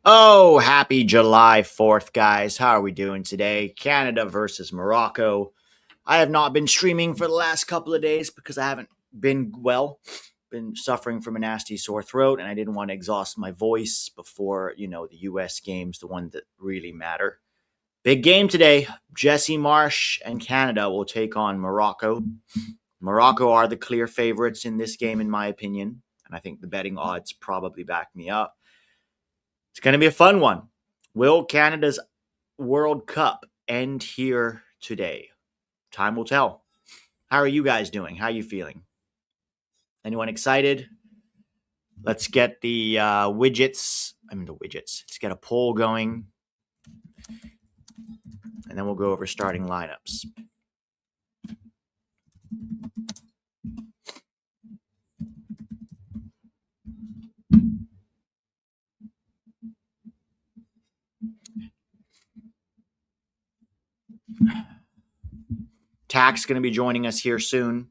Oh, happy July 4th, guys. How are we doing today? Canada versus Morocco. I have not been streaming for the last couple of days because I haven't been well. Been suffering from a nasty sore throat, and I didn't want to exhaust my voice before, the U.S. games, the ones that really matter. Big game today. Jesse Marsch and Canada will take on Morocco. Morocco are the clear favorites in this game, in my opinion, and I think the betting odds probably back me up. It's going to be a fun one. Will Canada's World Cup end here today? Time will tell. How are you guys doing? How are you feeling? Anyone excited? Let's get the widgets. Let's get a poll going. And then we'll go over starting lineups. Tack's going to be joining us here soon.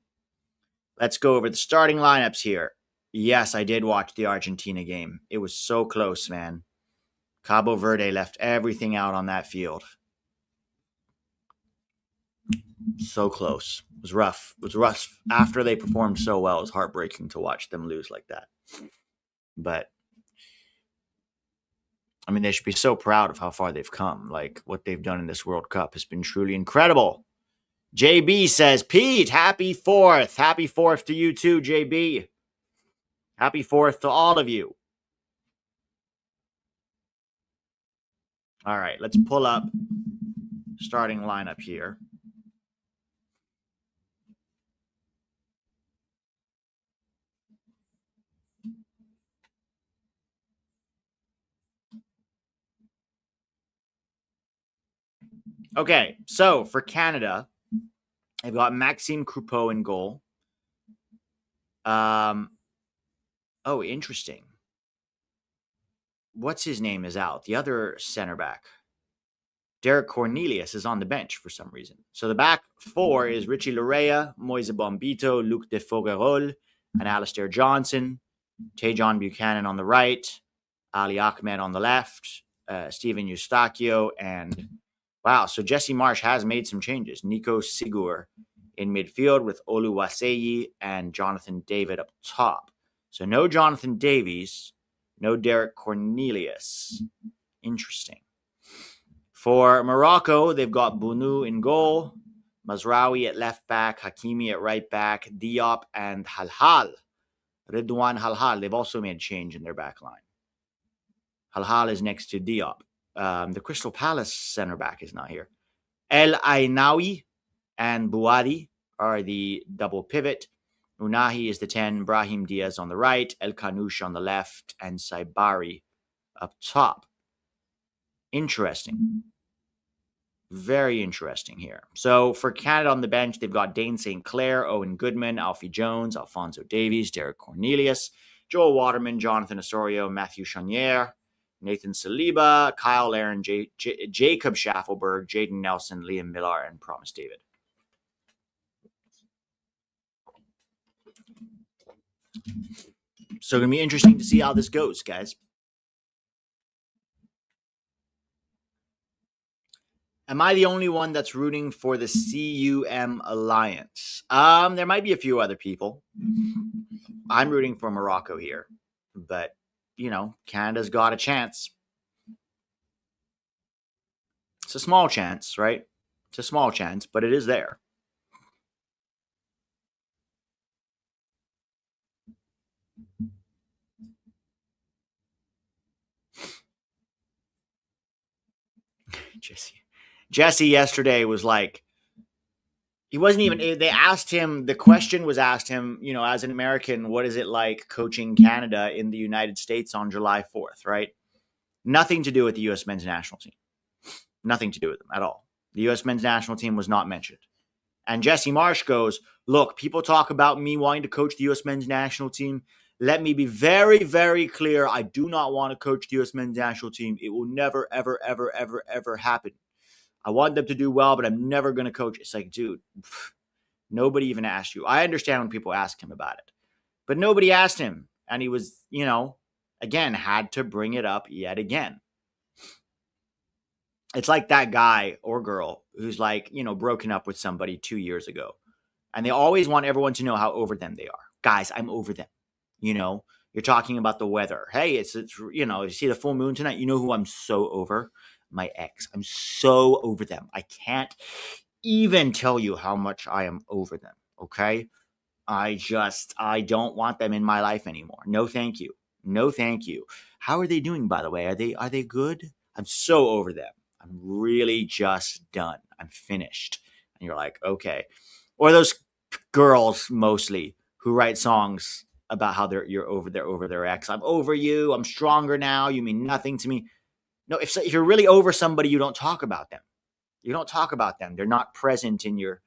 Let's go over the starting lineups here. Yes, I did watch the Argentina game. It was so close, man. Cabo Verde left everything out on that field. So close. It was rough. It was rough. After they performed so well, it was heartbreaking to watch them lose like that. But, they should be so proud of how far they've come. Like, what they've done in this World Cup has been truly incredible. JB says, Pete, happy 4th. Happy 4th to you too, JB. Happy 4th to all of you. All right, let's pull up starting lineup here. Okay, so for Canada, they've got Maxime Crepeau in goal. Interesting. What's his name is out? The other center back, Derek Cornelius, is on the bench for some reason. So the back four is Richie Larea, Moise Bombito, Luc de Fogerol, and Alistair Johnson. Tejon Buchanan on the right, Ali Ahmed on the left, Steven Eustachio, and wow, so Jesse Marsch has made some changes. Nico Sigur in midfield with Oluwaseyi and Jonathan David up top. So no Jonathan Davies, no Derek Cornelius. Interesting. For Morocco, they've got Bounou in goal, Mazraoui at left back, Hakimi at right back, Diop and Halhal. Ridwan Halhal, they've also made a change in their back line. Halhal is next to Diop. The Crystal Palace center back is not here. El Ainawi and Bouadi are the double pivot. Unahi is the 10, Brahim Diaz on the right, El Kanouche on the left, and Saibari up top. Interesting. Very interesting here. So for Canada on the bench, they've got Dane St. Clair, Owen Goodman, Alfie Jones, Alphonso Davies, Derek Cornelius, Joel Waterman, Jonathan Osorio, Matthew Chenier, Nathan Saliba, Cyle Larin, Jacob Schaffelberg, Jaden Nelson, Liam Millar, and Promise David. So it's going to be interesting to see how this goes, guys. Am I the only one that's rooting for the CUM Alliance? There might be a few other people. I'm rooting for Morocco here, but, Canada's got a chance. It's a small chance, right? It's a small chance, but it is there. Jesse yesterday was like, he wasn't even, they asked him, the question was asked him, as an American, what is it like coaching Canada in the United States on July 4th, right? Nothing to do with the U.S. men's national team. Nothing to do with them at all. The U.S. men's national team was not mentioned. And Jesse Marsch goes, look, people talk about me wanting to coach the U.S. men's national team. Let me be very, very clear. I do not want to coach the U.S. men's national team. It will never, ever, ever, ever, ever happen. I want them to do well, but I'm never going to coach. It's like, dude, nobody even asked you. I understand when people ask him about it, but nobody asked him. And he was, again, had to bring it up yet again. It's like that guy or girl who's like, broken up with somebody 2 years ago. And they always want everyone to know how over them they are. Guys, I'm over them. You know, you're talking about the weather. Hey, you see the full moon tonight. You know who I'm so over? My ex. I'm so over them. I can't even tell you how much I am over them. Okay. I don't want them in my life anymore. No, thank you. No, thank you. How are they doing, by the way? Are they good? I'm so over them. I'm really just done. I'm finished. And you're like, okay. Or those girls mostly who write songs about how they're over their ex. I'm over you. I'm stronger now. You mean nothing to me. No, if you're really over somebody, you don't talk about them. You don't talk about them. They're not present in your,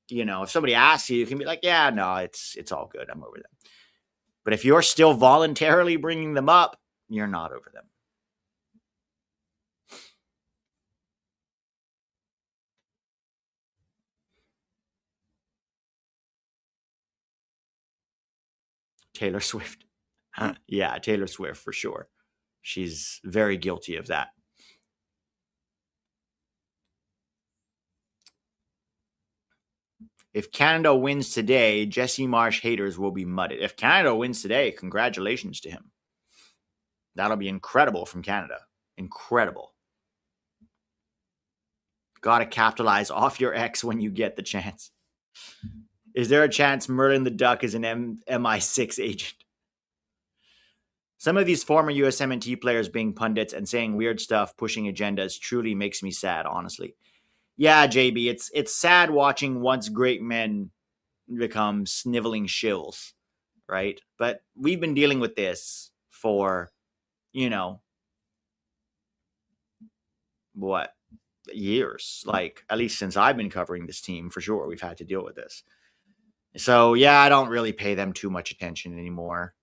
if somebody asks you, you can be like, yeah, no, it's all good. I'm over them. But if you're still voluntarily bringing them up, you're not over them. Taylor Swift. Yeah, Taylor Swift for sure. She's very guilty of that. If Canada wins today, Jesse Marsch haters will be mudded. If Canada wins today, congratulations to him. That'll be incredible from Canada. Incredible. Got to capitalize off your ex when you get the chance. Is there a chance Merlin the Duck is an MI6 agent? Some of these former USMNT players being pundits and saying weird stuff, pushing agendas, truly makes me sad, honestly. Yeah, JB, it's sad watching once great men become sniveling shills, right? But we've been dealing with this for, what, years? Like, at least since I've been covering this team, for sure, we've had to deal with this. So, yeah, I don't really pay them too much attention anymore.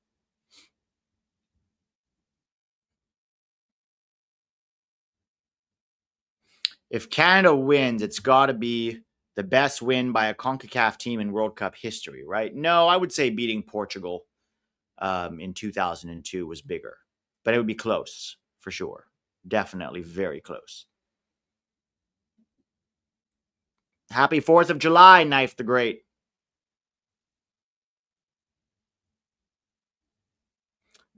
If Canada wins, it's got to be the best win by a CONCACAF team in World Cup history, right? No, I would say beating Portugal in 2002 was bigger, but it would be close for sure. Definitely very close. Happy 4th of July, Knife the Great.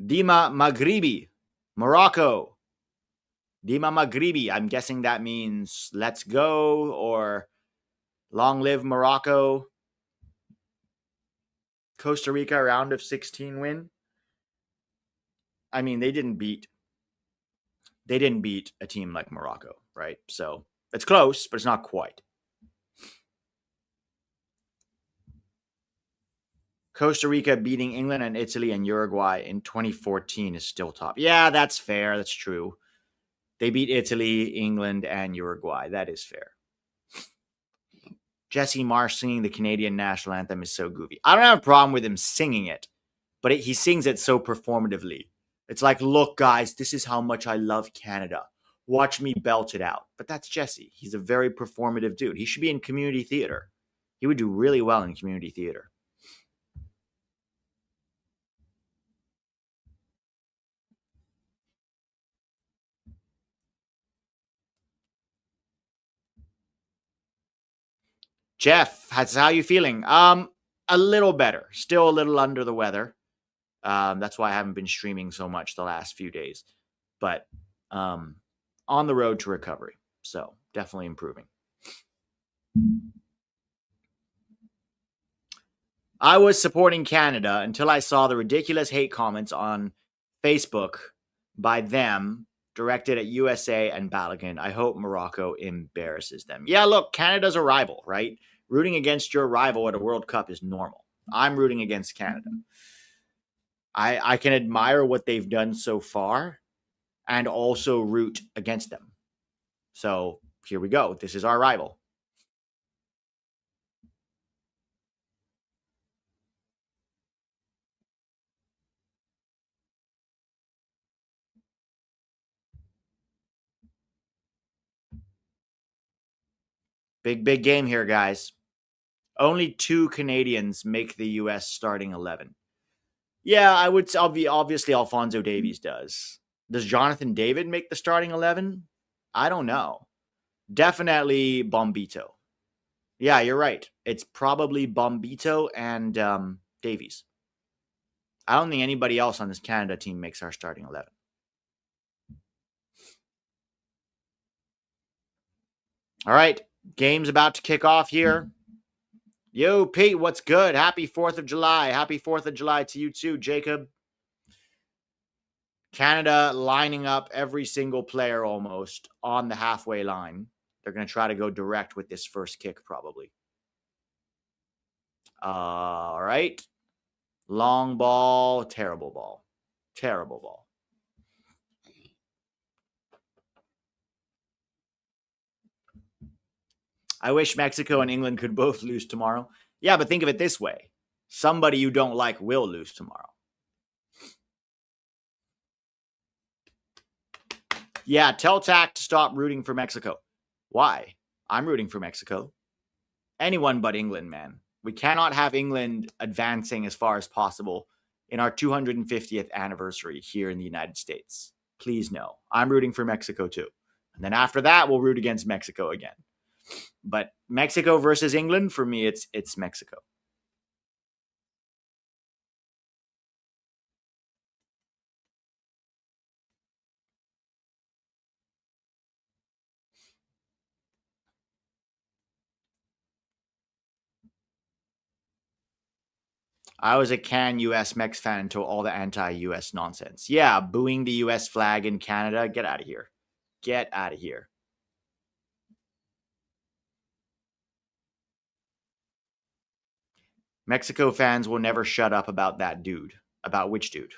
Dima Maghribi, Morocco. Dima Maghribi. I'm guessing that means let's go or long live Morocco. Costa Rica round of 16 win. I mean, they didn't beat a team like Morocco, right? So it's close, but it's not quite. Costa Rica beating England and Italy and Uruguay in 2014 is still top. Yeah, that's fair. That's true. They beat Italy, England, and Uruguay. That is fair. Jesse Marsch singing the Canadian national anthem is so goofy. I don't have a problem with him singing it, but he sings it so performatively. It's like, look, guys, this is how much I love Canada. Watch me belt it out. But that's Jesse. He's a very performative dude. He should be in community theater. He would do really well in community theater. Jeff, how you feeling? A little better. Still a little under the weather. That's why I haven't been streaming so much the last few days. But on the road to recovery. So definitely improving. I was supporting Canada until I saw the ridiculous hate comments on Facebook by them directed at USA and Balogun. I hope Morocco embarrasses them. Yeah, look, Canada's a rival, right? Rooting against your rival at a World Cup is normal. I'm rooting against Canada. I can admire what they've done so far and also root against them. So here we go. This is our rival. Big game here, guys. Only 2 Canadians make the U.S. starting 11. Yeah, I would. Obviously, Alphonso Davies does. Does Jonathan David make the starting 11? I don't know. Definitely Bombito. Yeah, you're right. It's probably Bombito and Davies. I don't think anybody else on this Canada team makes our starting 11. All right, game's about to kick off here. Yo, Pete, what's good? Happy 4th of July. Happy 4th of July to you too, Jacob. Canada lining up every single player almost on the halfway line. They're going to try to go direct with this first kick, probably. All right. Long ball, terrible ball. Terrible ball. I wish Mexico and England could both lose tomorrow. Yeah, but think of it this way. Somebody you don't like will lose tomorrow. Yeah, tell Tack to stop rooting for Mexico. Why? I'm rooting for Mexico. Anyone but England, man. We cannot have England advancing as far as possible in our 250th anniversary here in the United States. Please no. I'm rooting for Mexico too. And then after that, we'll root against Mexico again. But Mexico versus England, for me, it's Mexico. I was a can US Mex fan until all the anti US nonsense. Yeah, booing the US flag in Canada. Get out of here. Get out of here. Mexico fans will never shut up about that dude. About which dude?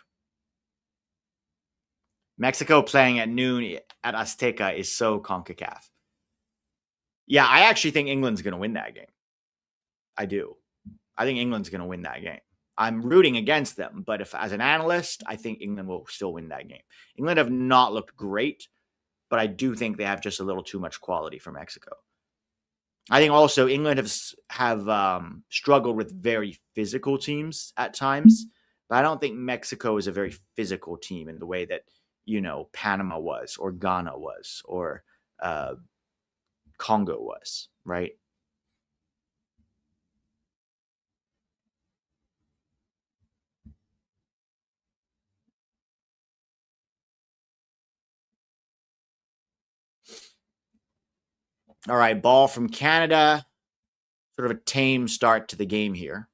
Mexico playing at noon at Azteca is so CONCACAF. Yeah, I actually think England's going to win that game. I do. I think England's going to win that game. I'm rooting against them, but if as an analyst, I think England will still win that game. England have not looked great, but I do think they have just a little too much quality for Mexico. I think also England have struggled with very physical teams at times, but I don't think Mexico is a very physical team in the way that Panama was, or Ghana was, or uh, Congo was, right? All right, ball from Canada. Sort of a tame start to the game here.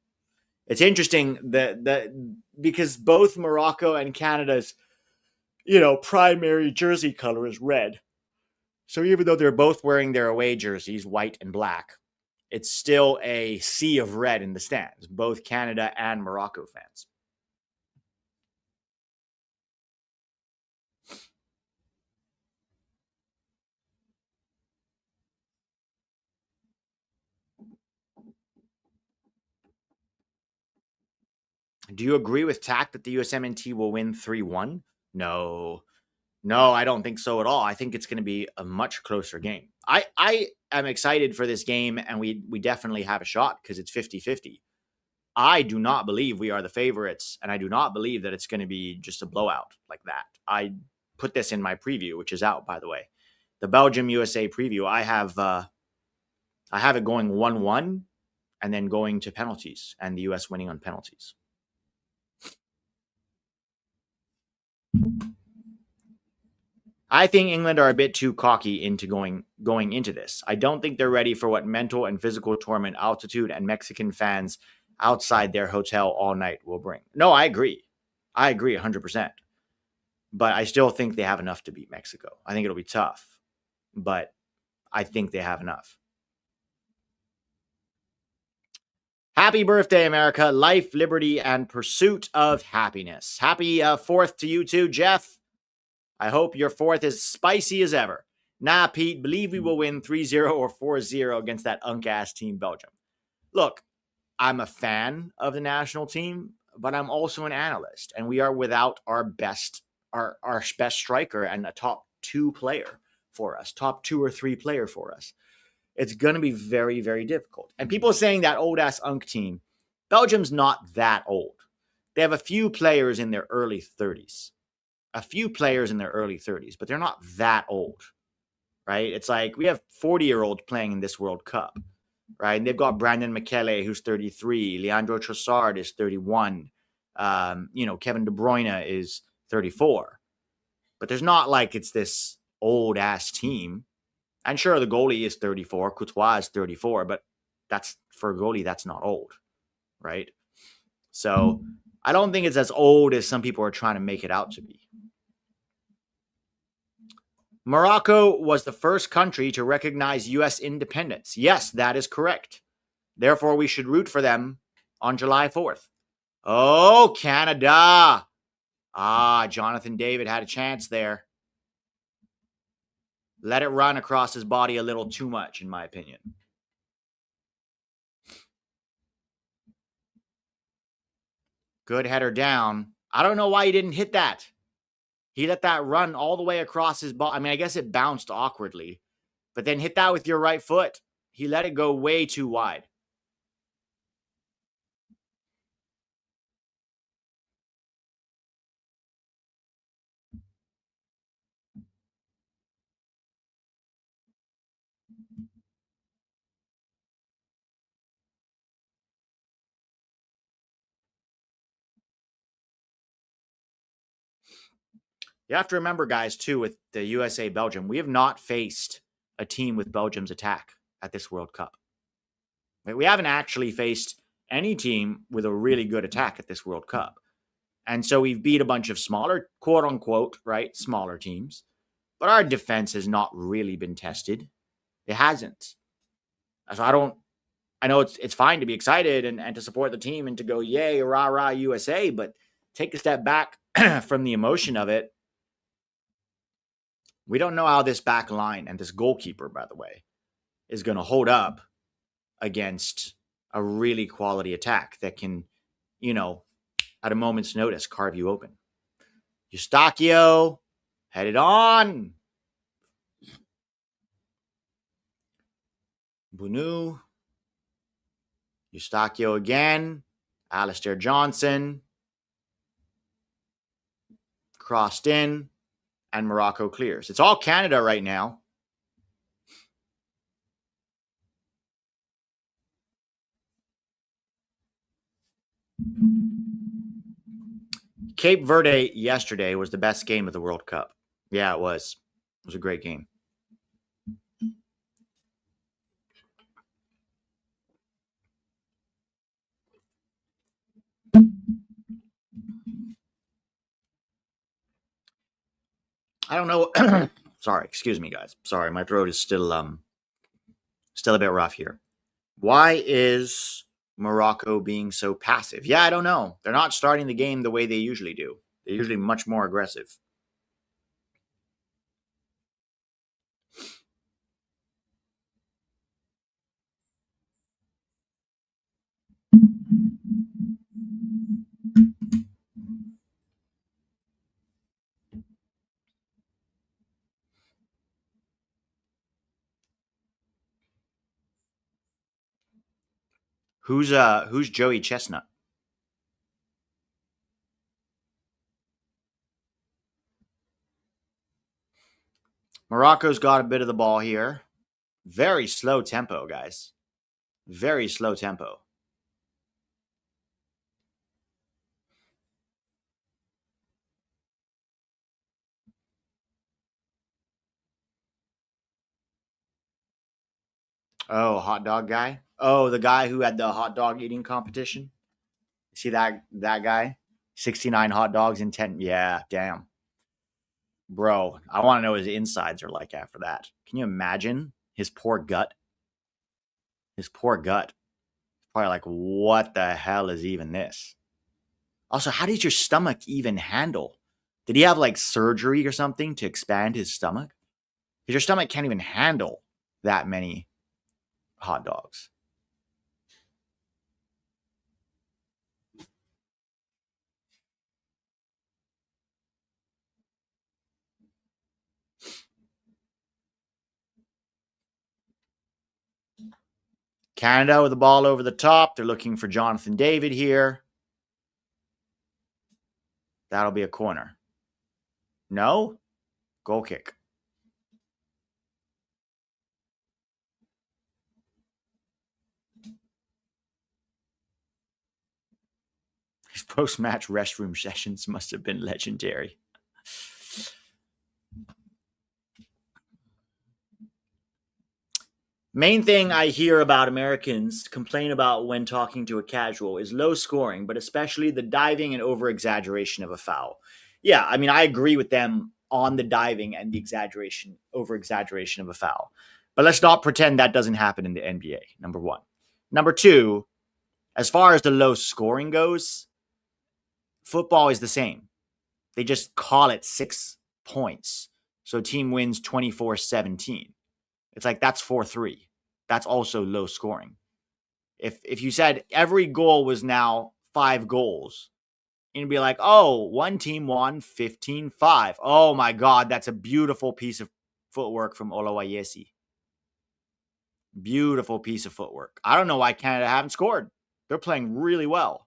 It's interesting that because both Morocco and Canada's primary jersey color is red. So even though they're both wearing their away jerseys, white and black, it's still a sea of red in the stands, both Canada and Morocco fans. Do you agree with Tack that the USMNT will win 3-1? No. No, I don't think so at all. I think it's going to be a much closer game. I am excited for this game, and we definitely have a shot because it's 50-50. I do not believe we are the favorites, and I do not believe that it's going to be just a blowout like that. I put this in my preview, which is out, by the way. The Belgium USA preview, I have it going 1-1 and then going to penalties and the US winning on penalties. I think England are a bit too cocky into going into this. I don't think they're ready for what mental and physical torment altitude and Mexican fans outside their hotel all night will bring. No, I agree. I agree 100%. But I still think they have enough to beat Mexico. I think it'll be tough, but I think they have enough. Happy birthday, America. Life, liberty, and pursuit of happiness. Happy 4th to you too, Jeff. I hope your 4th is spicy as ever. Nah, Pete, believe we will win 3-0 or 4-0 against that unk-ass team, Belgium. Look, I'm a fan of the national team, but I'm also an analyst, and we are without our best striker and a top 2 player for us, top 2 or 3 player for us. It's going to be very, very difficult. And people saying that old-ass unk team, Belgium's not that old. they have a few players in their early 30s. A few players in their early 30s, but they're not that old, right? It's like we have 40-year-olds playing in this World Cup, right? And they've got Brandon McKellar, who's 33. Leandro Trossard is 31. Kevin De Bruyne is 34. But there's not like it's this old-ass team. And sure, the goalie is 34. Courtois is 34. But that's for a goalie, that's not old, right? So I don't think it's as old as some people are trying to make it out to be. Morocco was the first country to recognize U.S. independence. Yes, that is correct. Therefore, we should root for them on July 4th. Oh, Canada. Jonathan David had a chance there. Let it run across his body a little too much, in my opinion. Good header down. I don't know why he didn't hit that. He let that run all the way across his ball. I mean, I guess it bounced awkwardly, but then hit that with your right foot. He let it go way too wide. You have to remember, guys, too, with the USA-Belgium, we have not faced a team with Belgium's attack at this World Cup. We haven't actually faced any team with a really good attack at this World Cup. And so we've beat a bunch of smaller, quote unquote, right, smaller teams. But our defense has not really been tested. It hasn't. So I know it's fine to be excited and to support the team and to go, yay, rah, rah, USA, but take a step back from the emotion of it. We don't know how this back line and this goalkeeper, by the way, is going to hold up against a really quality attack that can, at a moment's notice, carve you open. Eustachio, head it on. Bunu. Eustachio again. Alistair Johnson. Crossed in. And Morocco clears. It's all Canada right now. Cape Verde yesterday was the best game of the World Cup. Yeah, it was. It was a great game. I don't know. Sorry, excuse me, guys. Sorry, my throat is still a bit rough here. Why is Morocco being so passive? Yeah, I don't know. They're not starting the game the way they usually do. They're usually much more aggressive. Who's Joey Chestnut? Morocco's got a bit of the ball here. Very slow tempo, guys. Very slow tempo. Oh, hot dog guy. Oh, the guy who had the hot dog eating competition. See that guy? 69 hot dogs in 10. Yeah, damn. Bro, I want to know what his insides are like after that. Can you imagine his poor gut? His poor gut. Probably like, what the hell is even this? Also, how did your stomach even handle? Did he have like surgery or something to expand his stomach? Because your stomach can't even handle that many hot dogs. Canada with the ball over the top. They're looking for Jonathan David here. That'll be a corner. No? Goal kick. His post-match restroom sessions must have been legendary. Main thing I hear about Americans complain about when talking to a casual is low scoring, but especially the diving and over exaggeration of a foul. Yeah, I mean, I agree with them on the diving and the over exaggeration of a foul. But let's not pretend that doesn't happen in the NBA, number one. Number two, as far as the low scoring goes, football is the same. They just call it 6 points. So team wins 24-17. It's like that's 4-3. That's also low scoring. If you said every goal was now 5 goals, you'd be like, oh, one team won 15-5. Oh my God, that's a beautiful piece of footwork from Olawayesi. Beautiful piece of footwork. I don't know why Canada haven't scored. They're playing really well.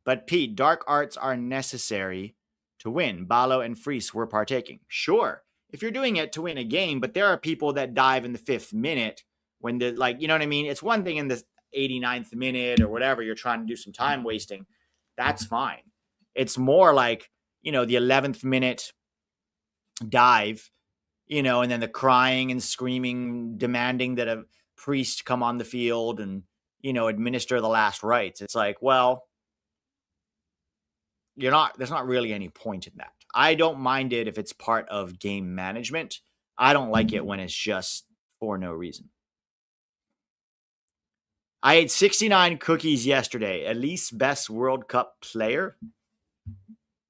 But Pete, dark arts are necessary to win. Balo and Freese were partaking. Sure, if you're doing it to win a game, but there are people that dive in the 5th minute when the, like, you know what I mean? It's one thing in the 89th minute or whatever, you're trying to do some time wasting. That's fine. It's more like, the 11th minute dive, and then the crying and screaming, demanding that a priest come on the field and, administer the last rites. It's like, well, there's not really any point in that. I don't mind it if it's part of game management. I don't like it when it's just for no reason. I ate 69 cookies yesterday. Elise, best World Cup player.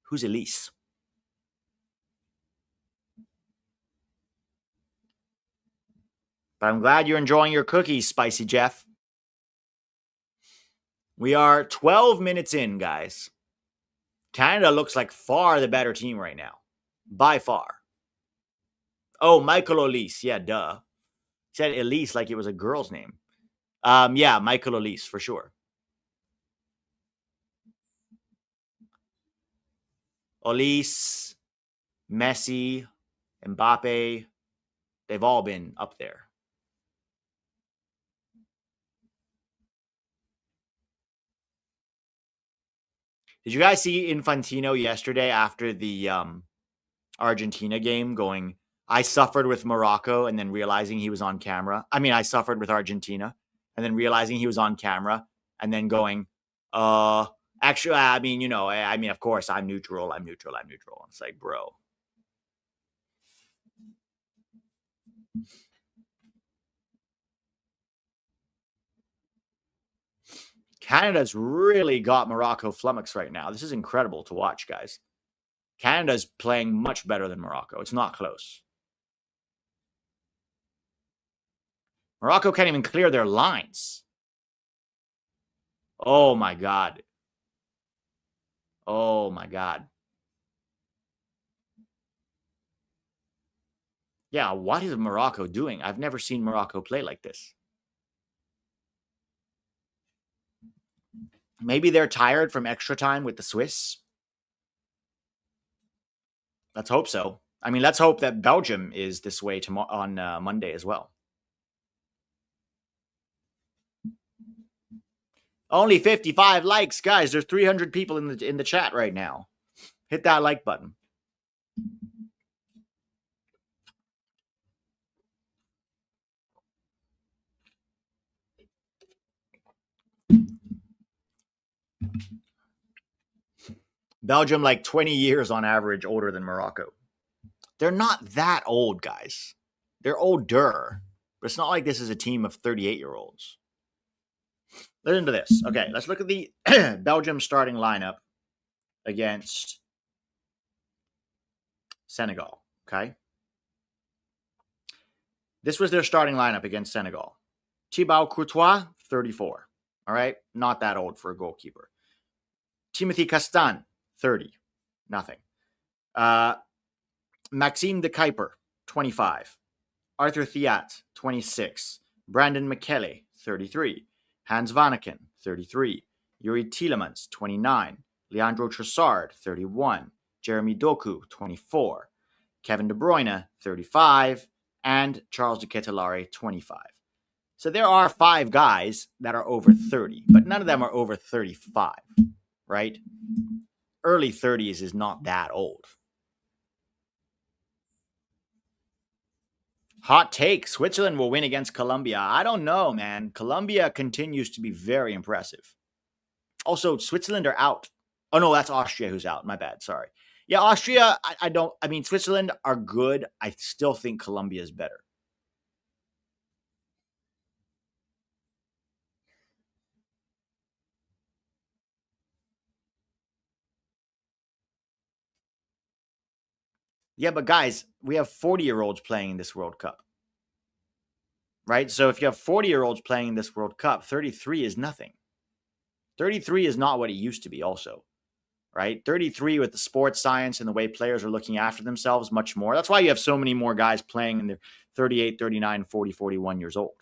Who's Elise? But I'm glad you're enjoying your cookies, Spicy Jeff. We are 12 minutes in, guys. Canada looks like far the better team right now. By far. Oh, Michael Elise. Yeah, duh. Said Elise like it was a girl's name. Yeah, Michael Elise for sure. Elise, Messi, Mbappe, they've all been up there. Did you guys see Infantino yesterday after the Argentina game going, I suffered with Morocco and then realizing he was on camera? I mean, I suffered with Argentina and then realizing he was on camera and then going, actually, I mean, of course, I'm neutral. It's like, bro. Canada's really got Morocco flummoxed right now. This is incredible to watch, guys. Canada's playing much better than Morocco. It's not close. Morocco can't even clear their lines. Oh my God. Oh my God. Yeah, what is Morocco doing? I've never seen Morocco play like this. Maybe they're tired from extra time with the Swiss. Let's hope so. I mean, let's hope that Belgium is this way on Monday as well. Only 55 likes, guys. There's 300 people in the chat right now. Hit that like button. Belgium, like 20 years on average older than Morocco. They're not that old, guys. They're older, but it's not like this is a team of 38-year-olds. Listen to this. Okay, let's look at the Belgium starting lineup against Senegal. Okay. This was their starting lineup against Senegal. Thibaut Courtois, 34. All right. Not that old for a goalkeeper. Timothy Castan, 30. Nothing. Maxime de Kuiper, 25. Arthur Thiat, 26. Brandon Michele, 33. Hans Vanaken, 33. Yuri Tielemans, 29. Leandro Trossard, 31. Jeremy Doku, 24. Kevin De Bruyne, 35. And Charles de Ketelaere, 25. So there are 5 guys that are over 30, but none of them are over 35, right? Early 30s is not that old. Hot take. Switzerland will win against Colombia. I don't know, man. Colombia continues to be very impressive. Also, Switzerland are out. Oh, no, that's Austria who's out. My bad. Sorry. Yeah, Austria, I mean, Switzerland are good. I still think Colombia is better. Yeah, but guys, we have 40-year-olds playing in this World Cup, right? So if you have 40-year-olds playing in this World Cup, 33 is nothing. 33 is not what it used to be, also, right? 33 with the sports science and the way players are looking after themselves much more. That's why you have so many more guys playing in their 38, 39, 40, 41 years old,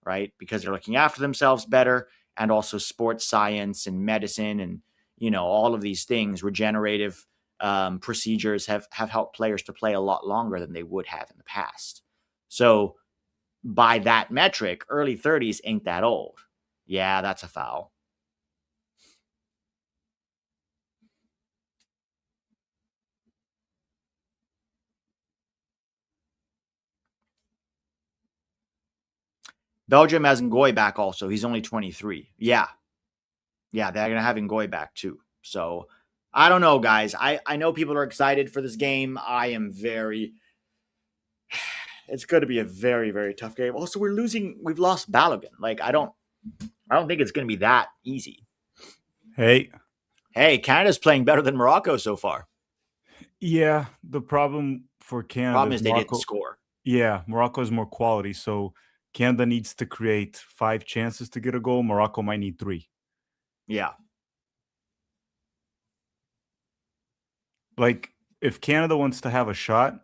right? Because they're looking after themselves better, and also sports science and medicine and, all of these things, regenerative procedures have helped players to play a lot longer than they would have in the past. So by that metric, early 30s ain't that old. Yeah, that's a foul. Belgium has Ngoy back also. He's only 23. Yeah. Yeah, they're going to have Ngoy back too. So I don't know, guys. I know people are excited for this game. I am very. It's going to be a very, very tough game. Also, we've lost Balogun. Like, I don't think it's going to be that easy. Hey, Hey, Canada's playing better than Morocco so far. yeah, the problem for Canada Problem is is they didn't Morocco. score. Yeah, Morocco is more quality, so Canada needs to create 5 chances to get a goal. Morocco might need 3. Yeah. Like, if Canada wants to have a shot,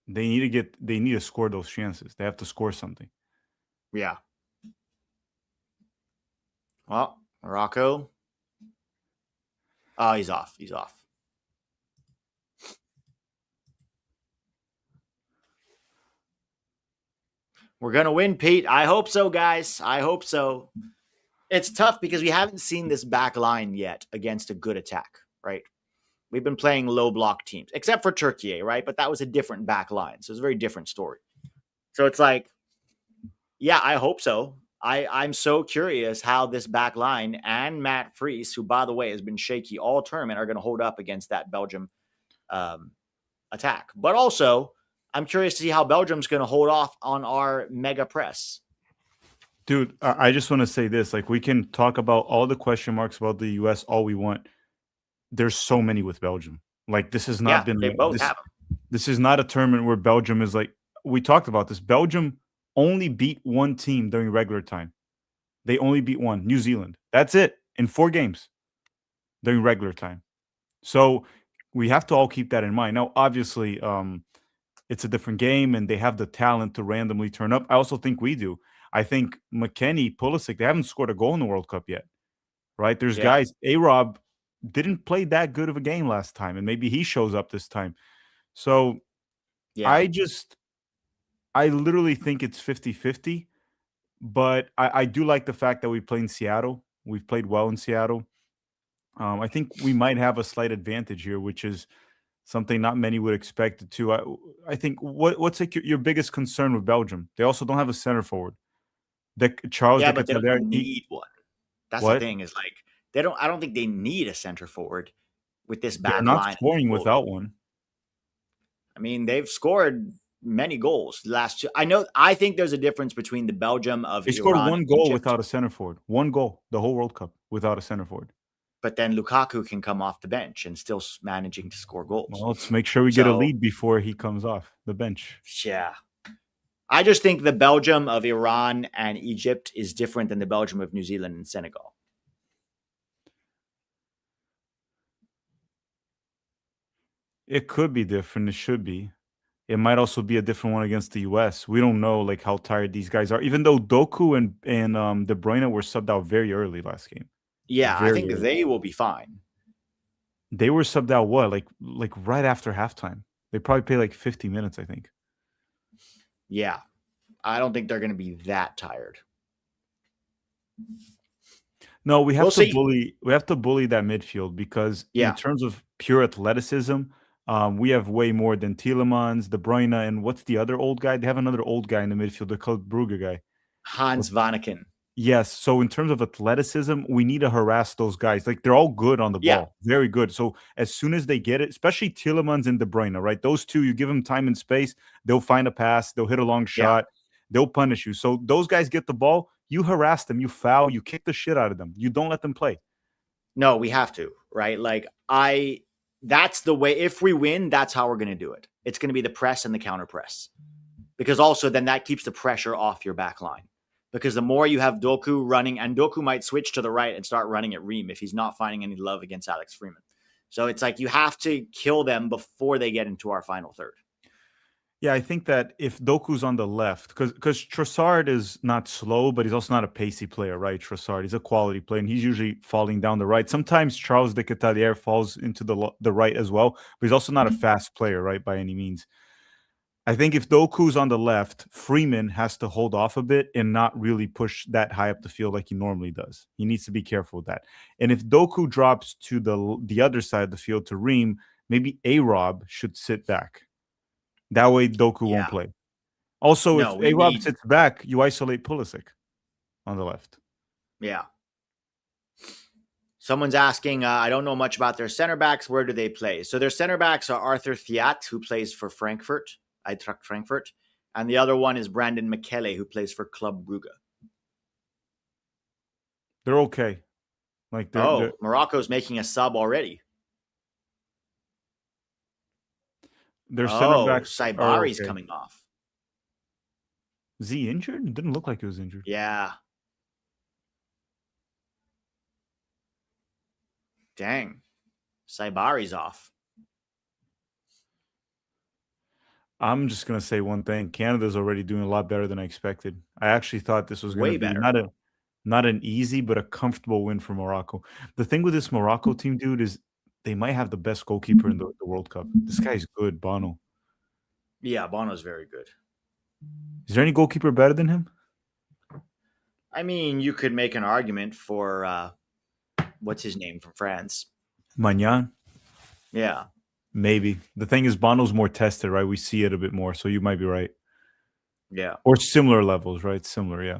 they need to score those chances. They have to score something. Yeah. Well, Morocco. Oh, he's off. He's off. We're going to win, Pete. I hope so, guys. I hope so. It's tough because we haven't seen this back line yet against a good attack, right? We've been playing low block teams, except for Turkey, right? But that was a different back line. So it's a very different story. So it's like, yeah, I hope so. I'm so curious how this back line and Matt Freese, who, by the way, has been shaky all tournament, are going to hold up against that Belgium um, attack. But also, I'm curious to see how Belgium's going to hold off on our mega press. Dude, I just want to say this. Like, we can talk about all the question marks about the US all we want. There's so many with Belgium. Like, this has not Yeah, been they both this have them. this is not a tournament where Belgium is like, we talked about this. Belgium only beat one team during regular time. They only beat one, New Zealand. That's it in 4 games during regular time. So we have to all keep that in mind. Now, obviously, it's a different game and they have the talent to randomly turn up. I also think we do. I think McKennie, Pulisic, they haven't scored a goal in the World Cup yet, right? There's Yeah, guys, A-Rob didn't play that good of a game last time, and maybe he shows up this time. So yeah, I just, I literally think it's 50-50, but I do like the fact that we play in Seattle. We've played well in Seattle. I think we might have a slight advantage here, which is something not many would expect it to. I think what's like your biggest concern with Belgium? They also don't have a center forward. Charles yeah, de but they don't Ketelaere, need one. That's the what? thing. Is like they don't. I don't think they need a center forward with this They're back not line. scoring without one. I mean, they've scored many goals last year. I know. I think there's a difference between the Belgium of They scored Iran one and goal Egypt, without a center forward. One goal the whole World Cup without a center forward. but then Lukaku can come off the bench and still managing to score goals. Well, let's make sure we get a So lead before he comes off the bench. yeah, I just think the Belgium of Iran and Egypt is different than the Belgium of New Zealand and Senegal. It could be different. It should be. it might also be a different one against the US. We don't know like how tired these guys are. Even though Doku and De Bruyne were subbed out very early last game. Yeah, I Very think early. they will be fine. They were subbed out what? Like right after halftime. They probably played like 50 minutes, I think. Yeah, I don't think they're going to be that tired. No, we have We'll to see. bully that midfield because in Yeah, terms of pure athleticism, we have way more than Tielemans, De Bruyne, and what's the other old guy? They have another old guy in the midfield, the Club Brugge guy. Hans Vanaken. Yes. So in terms of athleticism, we need to harass those guys. Like they're all good on the Yeah, ball, very good. So as soon as they get it, especially Tielemans and De Bruyne, right? Those two, you give them time and space, they'll find a pass, they'll hit a long yeah. shot, they'll punish you. So those guys get the ball, you harass them, you foul, you kick the shit out of them. You don't let them play. No, we have to, right? Like that's the way. If we win, that's how we're going to do it. It's going to be the press and the counter press, because also then that keeps the pressure off your back line. Because the more you have Doku running, and Doku might switch to the right and start running at Ream if he's not finding any love against Alex Freeman. So it's like you have to kill them before they get into our final third. Yeah, I think that if Doku's on the left, because Trossard is not slow, but he's also not a pacey player, right? Trossard, he's a quality player, and he's usually falling down the right. Sometimes Charles de Ketelaere falls into the right as well, but he's also not a fast player, right, by any means. I think if Doku's on the left, Freeman has to hold off a bit and not really push that high up the field like he normally does. He needs to be careful with that. And if Doku drops to the other side of the field to Ream, maybe A-Rob should sit back. That way Doku Yeah. won't play. Also, No, if we A-Rob need. sits back, you isolate Pulisic on the left. Yeah. Someone's asking, I don't know much about their center backs. Where do they play? So their center backs are Arthur Thiat, who plays for Frankfurt, Eintracht Frankfurt, and the other one is Brandon Michele, who plays for Club Brugge. They're okay. Like they're Morocco's making a sub already. their center backs are Saibari's okay. coming off. Is he injured? It didn't look like he was injured. Yeah. Dang. Saibari's off. I'm just gonna say one thing. Canada's already doing a lot better than I expected. I actually thought this was gonna Way be better. not an easy but a comfortable win for Morocco. The thing with this Morocco team, dude, is they might have the best goalkeeper in the World Cup. This guy's good, Bono. Yeah, Bono's very good. Is there any goalkeeper better than him? I mean, you could make an argument for what's his name from France? Magnan? Yeah. Maybe. The thing is, Bono's more tested, right? We see it a bit more, so you might be right. Yeah. Or similar levels, right? Similar, yeah.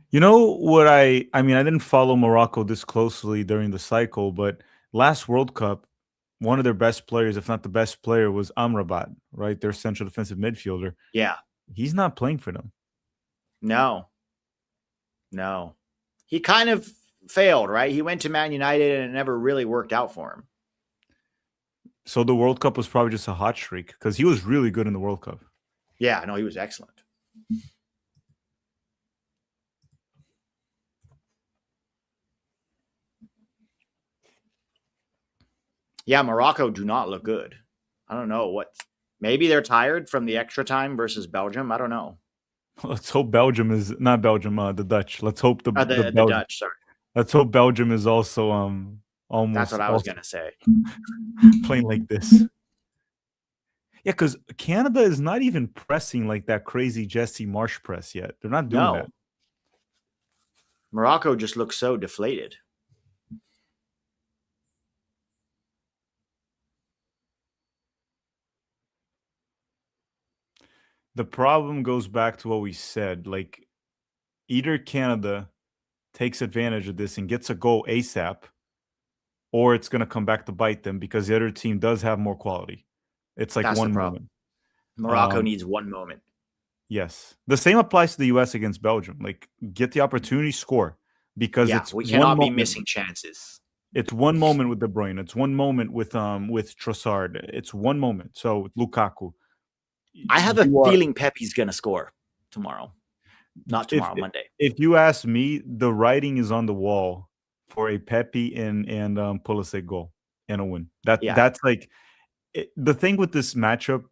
You know what I mean, I didn't follow Morocco this closely during the cycle, but last World Cup, one of their best players, if not the best player, was Amrabat, right? Their central defensive midfielder. Yeah. He's not playing for them. No. He kind of failed, right? He went to Man United and it never really worked out for him. So the World Cup was probably just a hot streak because he was really good in the World Cup. Yeah, no, he was excellent. Yeah, Morocco do not look good. I don't know what. Maybe they're tired from the extra time versus Belgium. I don't know. Let's hope Belgium is not Belgium, the Dutch. Let's hope the The Belgium. Dutch, sorry. Let's hope Belgium is also That's almost what I was gonna say. playing like this. Yeah, because Canada is not even pressing like that crazy Jesse Marsch press yet. They're not doing that. Morocco just looks so deflated. The problem goes back to what we said. Like, either Canada takes advantage of this and gets a goal ASAP, or it's going to come back to bite them because the other team does have more quality. It's like That's one the moment. problem. Morocco needs one moment. Yes. The same applies to the US against Belgium. Like, get the opportunity, score. Because it's we one cannot be moment. missing chances. It's one moment with De Bruyne. It's one moment with Trossard. It's one moment. So Lukaku. I have a feeling Pepe's gonna score tomorrow. Not tomorrow, Monday. If you ask me, the writing is on the wall for a Pepe and Pulisic goal and a win. That's like the thing with this matchup,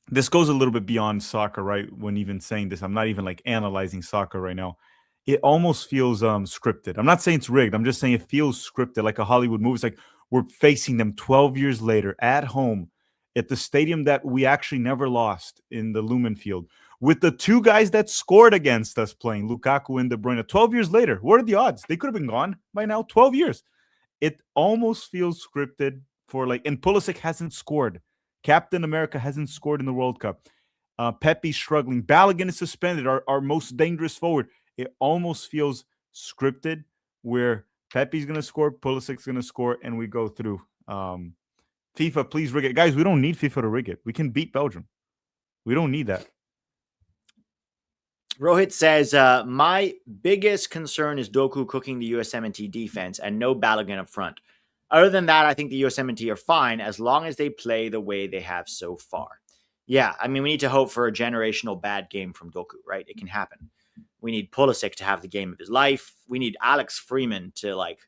this goes a little bit beyond soccer, right? When even saying this, I'm not even like analyzing soccer right now. It almost feels scripted. I'm not saying it's rigged. I'm just saying it feels scripted, like a Hollywood movie. It's like we're facing them 12 years later at home at the stadium that we actually never lost in the Lumen Field with the two guys that scored against us playing, Lukaku and De Bruyne. 12 years later, what are the odds? They could have been gone by now. 12 years. It almost feels scripted for like, and Pulisic hasn't scored. Captain America hasn't scored in the World Cup. Pepe's struggling. Balogun is suspended, our most dangerous forward. It almost feels scripted where Pepe's going to score, Pulisic's going to score, and we go through. FIFA, please rig it. Guys, we don't need FIFA to rig it. We can beat Belgium. We don't need that. Rohit says, my biggest concern is Doku cooking the USMNT defense and no Balogun up front. Other than that, I think the USMNT are fine as long as they play the way they have so far. Yeah, I mean, we need to hope for a generational bad game from Doku, right? It can happen. We need Pulisic to have the game of his life. We need Alex Freeman to, like,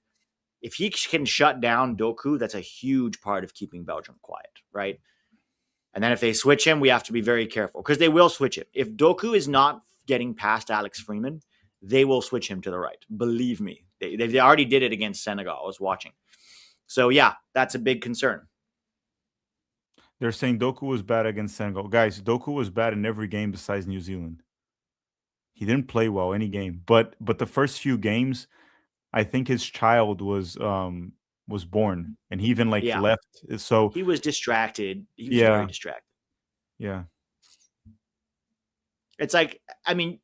if he can shut down Doku, that's a huge part of keeping Belgium quiet, right? And then if they switch him, we have to be very careful because they will switch him. If Doku is not getting past Alex Freeman, they will switch him to the right. Believe me. They already did it against Senegal. I was watching. So, yeah, that's a big concern. They're saying Doku was bad against Senegal. Guys, Doku was bad in every game besides New Zealand. He didn't play well any game. But the first few games, I think his child was born, and he even left. So he was distracted. He was very distracted. Yeah. It's like, I mean,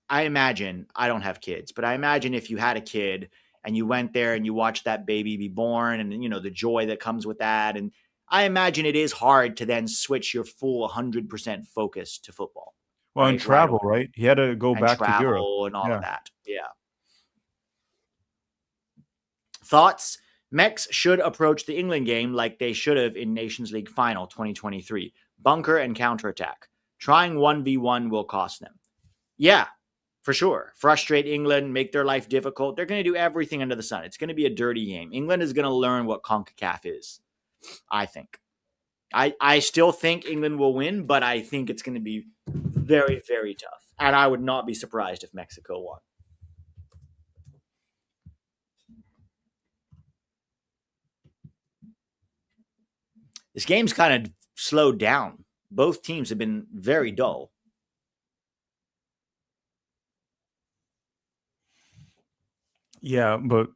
I imagine, I don't have kids, but I imagine if you had a kid and you went there and you watched that baby be born and, the joy that comes with that. And I imagine it is hard to then switch your full 100% focus to football. Well, and travel, right? He had to go back to Europe. And all of that. Yeah. Thoughts? Mex should approach the England game like they should have in Nations League Final 2023. Bunker and counterattack. Trying 1v1 will cost them. Yeah, for sure. Frustrate England, make their life difficult. They're going to do everything under the sun. It's going to be a dirty game. England is going to learn what CONCACAF is, I think. I still think England will win, but I think it's going to be very, very tough. And I would not be surprised if Mexico won. This game's kind of slowed down. Both teams have been very dull. Yeah, but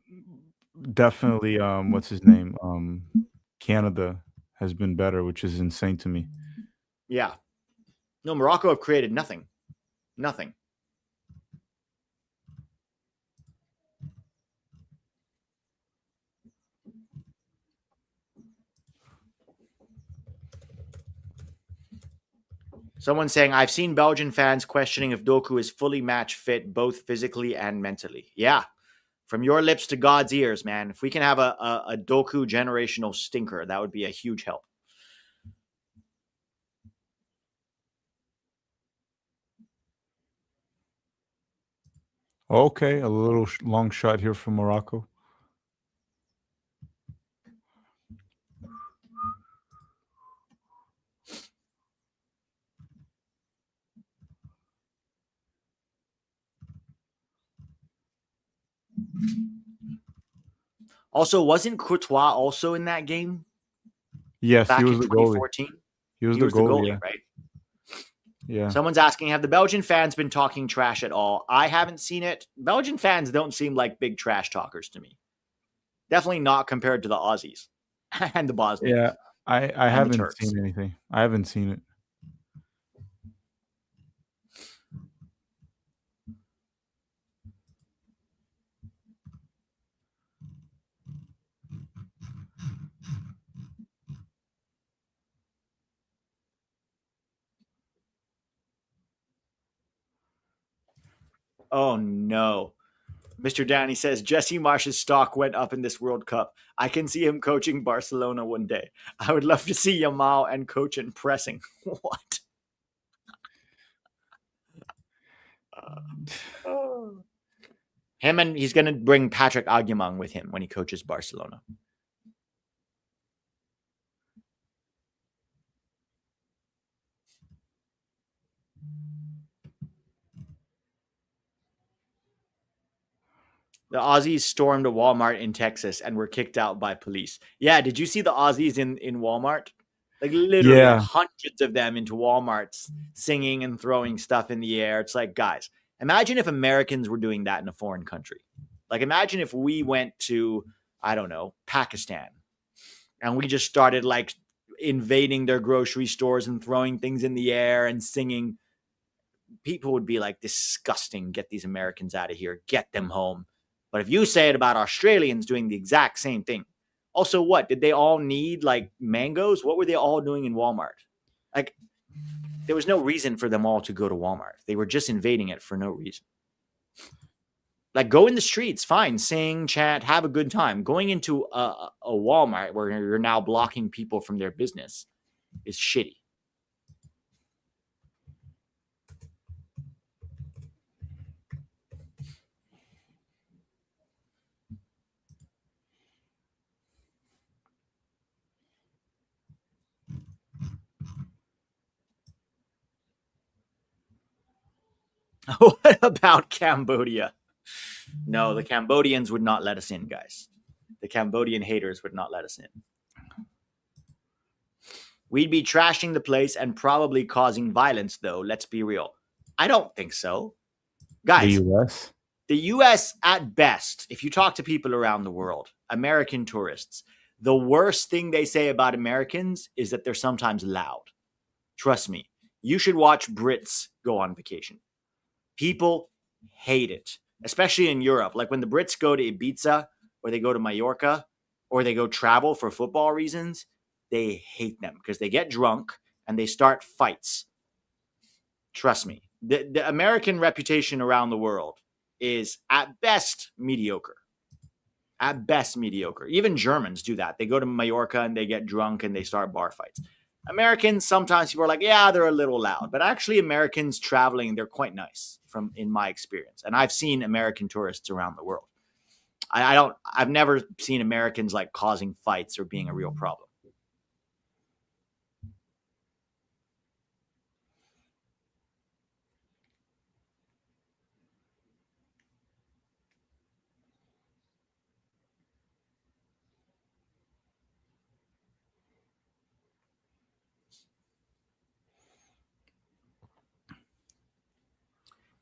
definitely, what's his name? Canada has been better, which is insane to me. Yeah. No, Morocco have created nothing. Nothing. Someone saying, I've seen Belgian fans questioning if Doku is fully match fit, both physically and mentally. Yeah. From your lips to God's ears, man. If we can have a Doku generational stinker, that would be a huge help. Okay, a little long shot here from Morocco. Also, wasn't Courtois also in that game? Yes, back he was in the 2014? Goalie. He was the goalie, right? Yeah. Someone's asking, have the Belgian fans been talking trash at all? I haven't seen it. Belgian fans don't seem like big trash talkers to me. Definitely not compared to the Aussies and the Bosnians. Yeah, I haven't seen anything. I haven't seen it. Oh, no. Mr. Danny says, Jesse Marsch's stock went up in this World Cup. I can see him coaching Barcelona one day. I would love to see Yamal and coach in pressing. What? Him and he's going to bring Patrick Aguimang with him when he coaches Barcelona. The Aussies stormed a Walmart in Texas and were kicked out by police. Yeah, did you see the Aussies in Walmart? Like literally, like Yeah, hundreds of them into Walmarts singing and throwing stuff in the air. It's like, guys, imagine if Americans were doing that in a foreign country. Like, imagine if we went to, I don't know, Pakistan and we just started like invading their grocery stores and throwing things in the air and singing. People would be like, disgusting. Get these Americans out of here. Get them home. But if you say it about Australians doing the exact same thing, also, what did they all need? Like mangoes? What were they all doing in Walmart? Like, there was no reason for them all to go to Walmart. They were just invading it for no reason. Like, go in the streets, fine, sing, chant, have a good time. Going into a Walmart where you're now blocking people from their business is shitty. What about Cambodia? No, the Cambodians would not let us in, guys. The Cambodian haters would not let us in. We'd be trashing the place and probably causing violence, though. Let's be real. I don't think so. the Guys, U.S. the US, at best, if you talk to people around the world, American tourists, the worst thing they say about Americans is that they're sometimes loud. Trust me, you should watch Brits go on vacation. People hate it, especially in Europe. Like when the Brits go to Ibiza or they go to Mallorca or they go travel for football reasons, they hate them because they get drunk and they start fights. Trust me, the American reputation around the world is at best mediocre. At best mediocre. Even Germans do that. They go to Mallorca and they get drunk and they start bar fights. Americans, sometimes people are like, yeah, they're a little loud, but actually Americans traveling, they're quite nice from in my experience. And I've seen American tourists around the world. I've never seen Americans like causing fights or being a real problem.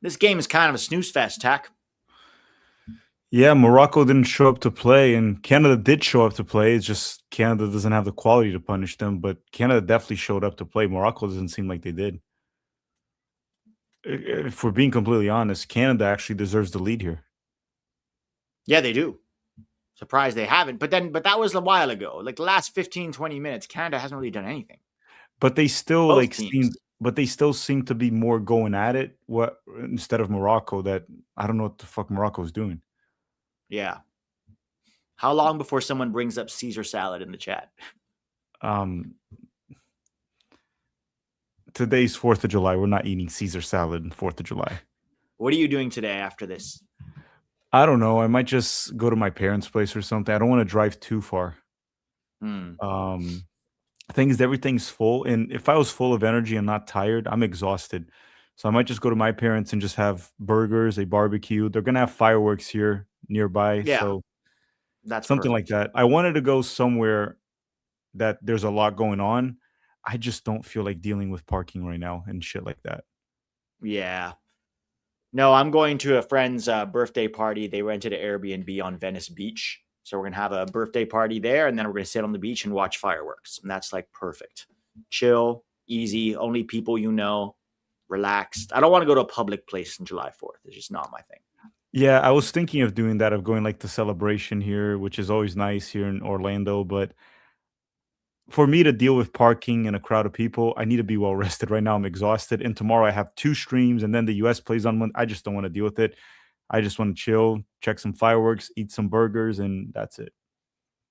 This game is kind of a snooze fest, Tack. Yeah, Morocco didn't show up to play, and Canada did show up to play. It's just Canada doesn't have the quality to punish them, but Canada definitely showed up to play. Morocco doesn't seem like they did. If we're being completely honest, Canada actually deserves the lead here. Yeah, they do. Surprised they haven't. But that was a while ago. Like the last 15, 20 minutes, Canada hasn't really done anything. But they still Both like teams. seem to be more going at it. What instead of Morocco? That I don't know what the fuck Morocco's doing. Yeah. How long before someone brings up Caesar salad in the chat? Um, Today's 4th of July. We're not eating Caesar salad on 4th of July. What are you doing today after this? I don't know. I might just go to my parents' place or something. I don't want to drive too far. Hmm. The thing is, everything's full, and if I was full of energy and not tired, I'm exhausted. So I might just go to my parents and just have burgers, a barbecue. They're gonna have fireworks here nearby, Yeah, so that's something like perfect. that. I wanted to go somewhere that there's a lot going on. I just don't feel like dealing with parking right now and shit like that. Yeah. No, I'm going to a friend's birthday party. They rented an Airbnb on Venice Beach. So we're going to have a birthday party there, and then we're going to sit on the beach and watch fireworks. And that's like perfect. Chill, easy, only people you know, relaxed. I don't want to go to a public place on July 4th. It's just not my thing. Yeah, I was thinking of doing that, of going like the celebration here, which is always nice here in Orlando, but for me to deal with parking and a crowd of people, I need to be well rested. Right now, I'm exhausted. And tomorrow I have two streams, and then the US plays on one. I just don't want to deal with it. I just want to chill, check some fireworks, eat some burgers, and that's it.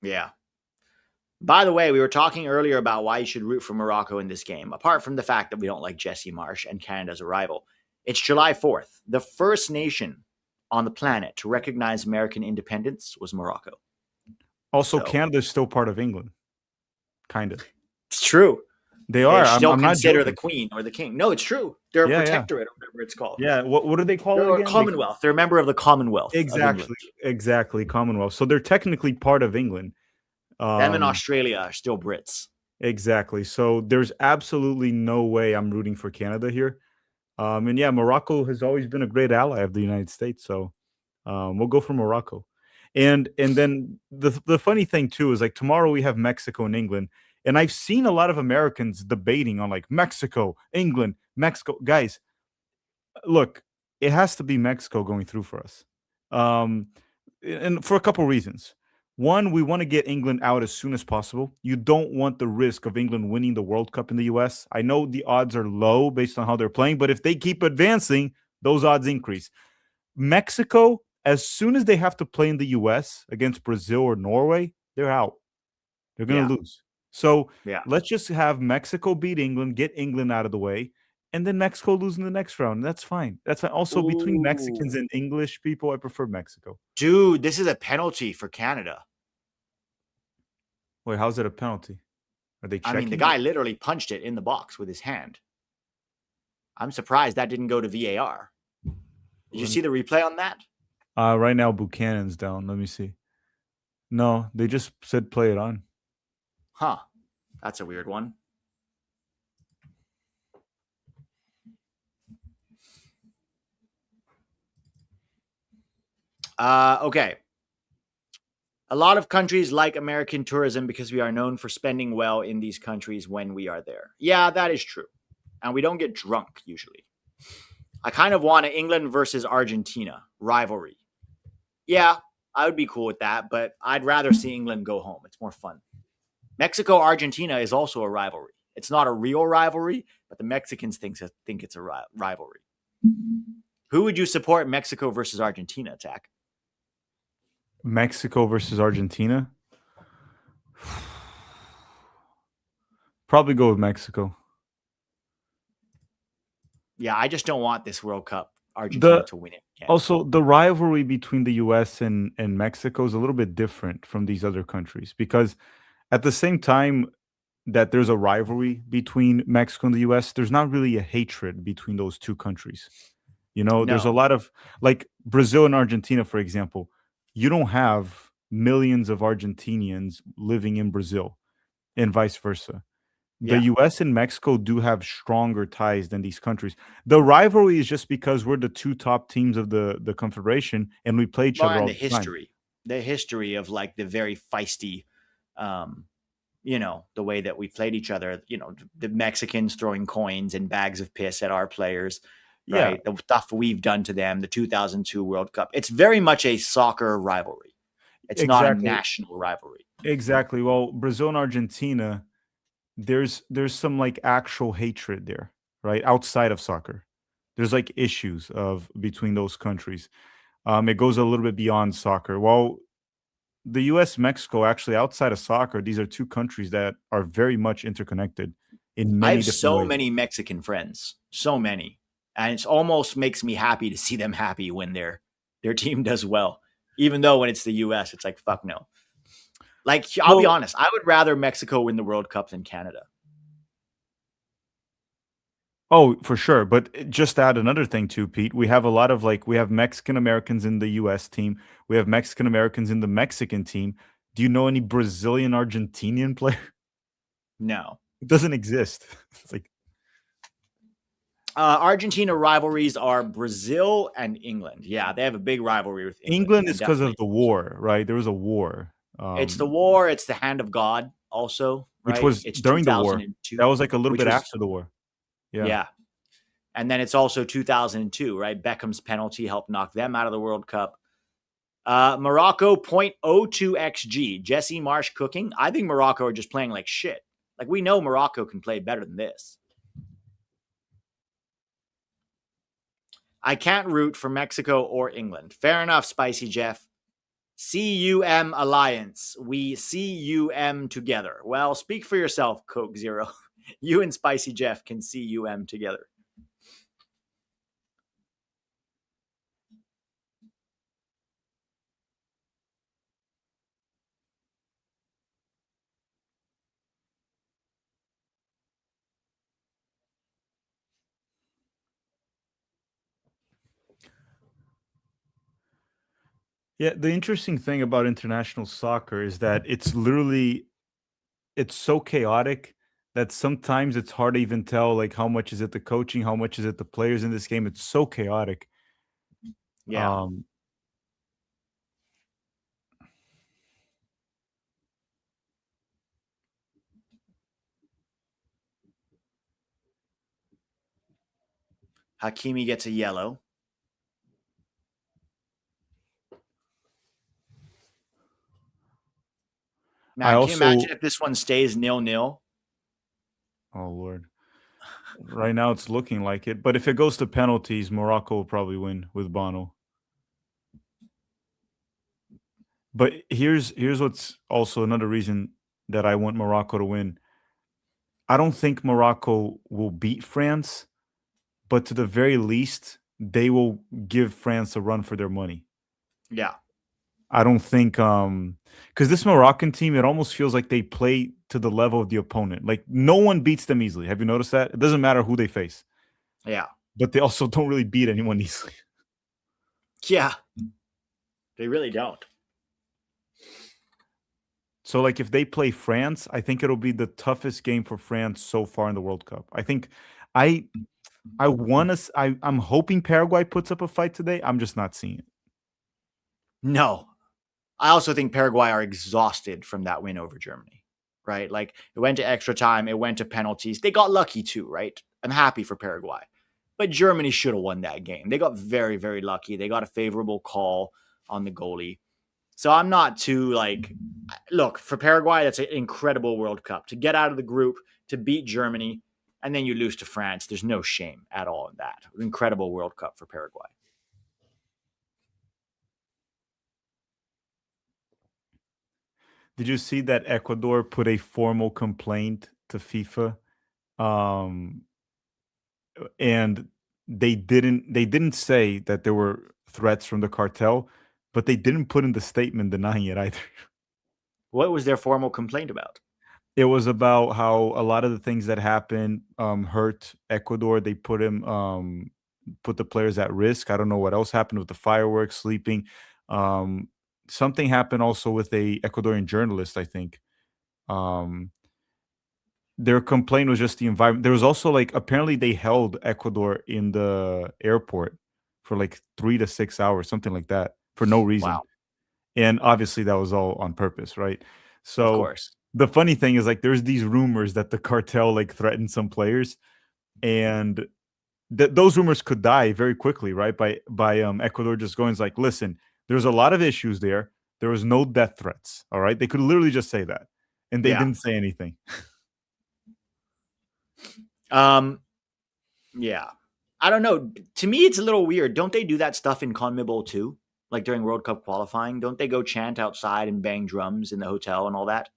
Yeah. By the way, we were talking earlier about why you should root for Morocco in this game, apart from the fact that we don't like Jesse Marsch and Canada's a rival. It's July 4th. The first nation on the planet to recognize American independence was Morocco. Also, So Canada is still part of England, kind of. it's true. They They are. still I'm not consider the joking. queen or the king. No, it's true. They're a Yeah, yeah, protectorate or whatever it's called. yeah. What do they call it They're a again? They commonwealth. They're a member of the Commonwealth of England. exactly, exactly, Commonwealth. So they're technically part of England. Them in Um, Australia are still Brits. exactly. So there's absolutely no way I'm rooting for Canada here. And yeah, Morocco has always been a great ally of the United States. So we'll go for Morocco. And then the funny thing too is like tomorrow we have Mexico and England, and I've seen a lot of Americans debating on like Mexico, England, Mexico. Guys, look, it has to be Mexico going through for us, um, and for a couple reasons. One, we want to get England out as soon as possible. You don't want the risk of England winning the World Cup in the US. I know the odds are low based on how they're playing, but if they keep advancing, those odds increase. Mexico, as soon as they have to play in the US against Brazil or Norway, they're out. They're going Yeah, to lose. So yeah. let's just have Mexico beat England, get England out of the way, and then Mexico lose in the next round. That's fine. That's fine. Also, between Mexicans Ooh, and English people, I prefer Mexico. dude, this is a penalty for Canada. Wait, how's it a penalty? Are they I mean, the checking it? guy literally punched it in the box with his hand. I'm surprised that didn't go to VAR. Did you Let see me, the replay on that? right now, Buchanan's down. Let me see. No, they just said play it on. Huh. That's a weird one. Okay. A lot of countries like American tourism because we are known for spending well in these countries when we are there. Yeah, that is true. And we don't get drunk usually. I kind of want an England versus Argentina rivalry. Yeah, I would be cool with that, but I'd rather see England go home. It's more fun. Mexico Argentina is also a rivalry. It's not a real rivalry, but the Mexicans think it's a rivalry. Who would you support Mexico versus Argentina, Tack? Mexico versus Argentina. Probably go with Mexico. Yeah, I just don't want this World Cup Argentina The to win it again. Also, the rivalry between the US and Mexico is a little bit different from these other countries because at the same time that there's a rivalry between Mexico and the US, there's not really a hatred between those two countries. You know, there's a No, lot of like Brazil and Argentina, for example. You don't have millions of Argentinians living in Brazil and vice versa. The yeah. US and Mexico do have stronger ties than these countries. The rivalry is just because we're the two top teams of the confederation and we play each Well, other and all the time. the history of like the very feisty, um, the way that we played each other. The Mexicans throwing coins and bags of piss at our players, Yeah, right? The stuff we've done to them, the 2002 World Cup. It's very much a soccer rivalry. It's not a exactly. national rivalry. Exactly. Well, Brazil and Argentina, there's some like actual hatred there, right? Outside of soccer. There's like issues of between those countries. It goes a little bit beyond soccer. Well, the US, Mexico, actually outside of soccer, these are two countries that are very much interconnected in I many have different so ways. many Mexican friends, so many, and it almost makes me happy to see them happy when their team does well. Even though when it's the U.S., it's like fuck no. Like I'll be Well, honest, I would rather Mexico win the World Cup than Canada. oh, for sure. But just to add another thing too, Pete, we have a lot of like we have Mexican Americans in the US team. We have Mexican Americans in the Mexican team. Do you know any Brazilian Argentinian player? No. It doesn't exist. It's like Argentina rivalries are Brazil and England. Yeah, they have a big rivalry with England, England and is because of definitely the war, right? There was a war. it's the war. It's the hand of God, also, Which right? was It's during the war. That 2002, was like a little which bit was after the war. Yeah. yeah, and then it's also 2002, right? Beckham's penalty helped knock them out of the World Cup. Morocco 0.02 xg. Jesse Marsch cooking. I think Morocco are just playing like shit. Like we know Morocco can play better than this. I can't root for Mexico or England. Fair enough, Spicy Jeff. CUM Alliance. We CUM together. Well, speak for yourself, Coke Zero. You and Spicy Jeff can CUM together. Yeah, the interesting thing about international soccer is that it's so chaotic that sometimes it's hard to even tell like how much is it the coaching, how much is it the players in this game. It's so chaotic. Yeah. Um, Hakimi gets a yellow. I Man, can you imagine also if this one stays 0-0? oh Lord. Right now it's looking like it, but if it goes to penalties, Morocco will probably win with Bono. But here's what's also another reason that I want Morocco to win. I don't think Morocco will beat France, but to the very least, they will give France a run for their money. Yeah. I don't think because this Moroccan team, it almost feels like they play to the level of the opponent. Like no one beats them easily. Have you noticed that? It doesn't matter who they face, Yeah. but they also don't really beat anyone easily. Yeah. They really don't. So like if they play France, I think it'll be the toughest game for France so far in the World Cup. I think I I want to I'm hoping Paraguay puts up a fight today. I'm just not seeing it. No. I also think Paraguay are exhausted from that win over Germany, right? Like it went to extra time, it went to penalties. They got lucky too, right? I'm happy for Paraguay. But Germany should have won that game. They got very, very lucky. They got a favorable call on the goalie. So I'm not too like, look, for Paraguay, that's an incredible World Cup. To get out of the group, to beat Germany, and then you lose to France. There's no shame at all in that. Incredible World Cup for Paraguay. Did you see that Ecuador put a formal complaint to FIFA? Um, and they didn't say that there were threats from the cartel, but they didn't put in the statement denying it either. What was their formal complaint about? It was about how a lot of the things that happened hurt Ecuador. They put the players at risk. I don't know what else happened with the fireworks, sleeping. Um, something happened also with a Ecuadorian journalist, I think. Um, their complaint was just the environment. There was also like apparently they held Ecuador in the airport for like 3 to 6 hours, something like that, for no reason. Wow, And obviously that was all on purpose, right? of So course. the funny thing is like there's these rumors that the cartel like threatened some players, and those rumors could die very quickly, right? By Ecuador just going like, listen, there's a lot of issues there. There was no death threats. All right. They could literally just say that. And they Yeah. didn't say anything. Um, yeah. I don't know. To me, it's a little weird. Don't they do that stuff in CONMEBOL too? Like during World Cup qualifying? Don't they go chant outside and bang drums in the hotel and all that?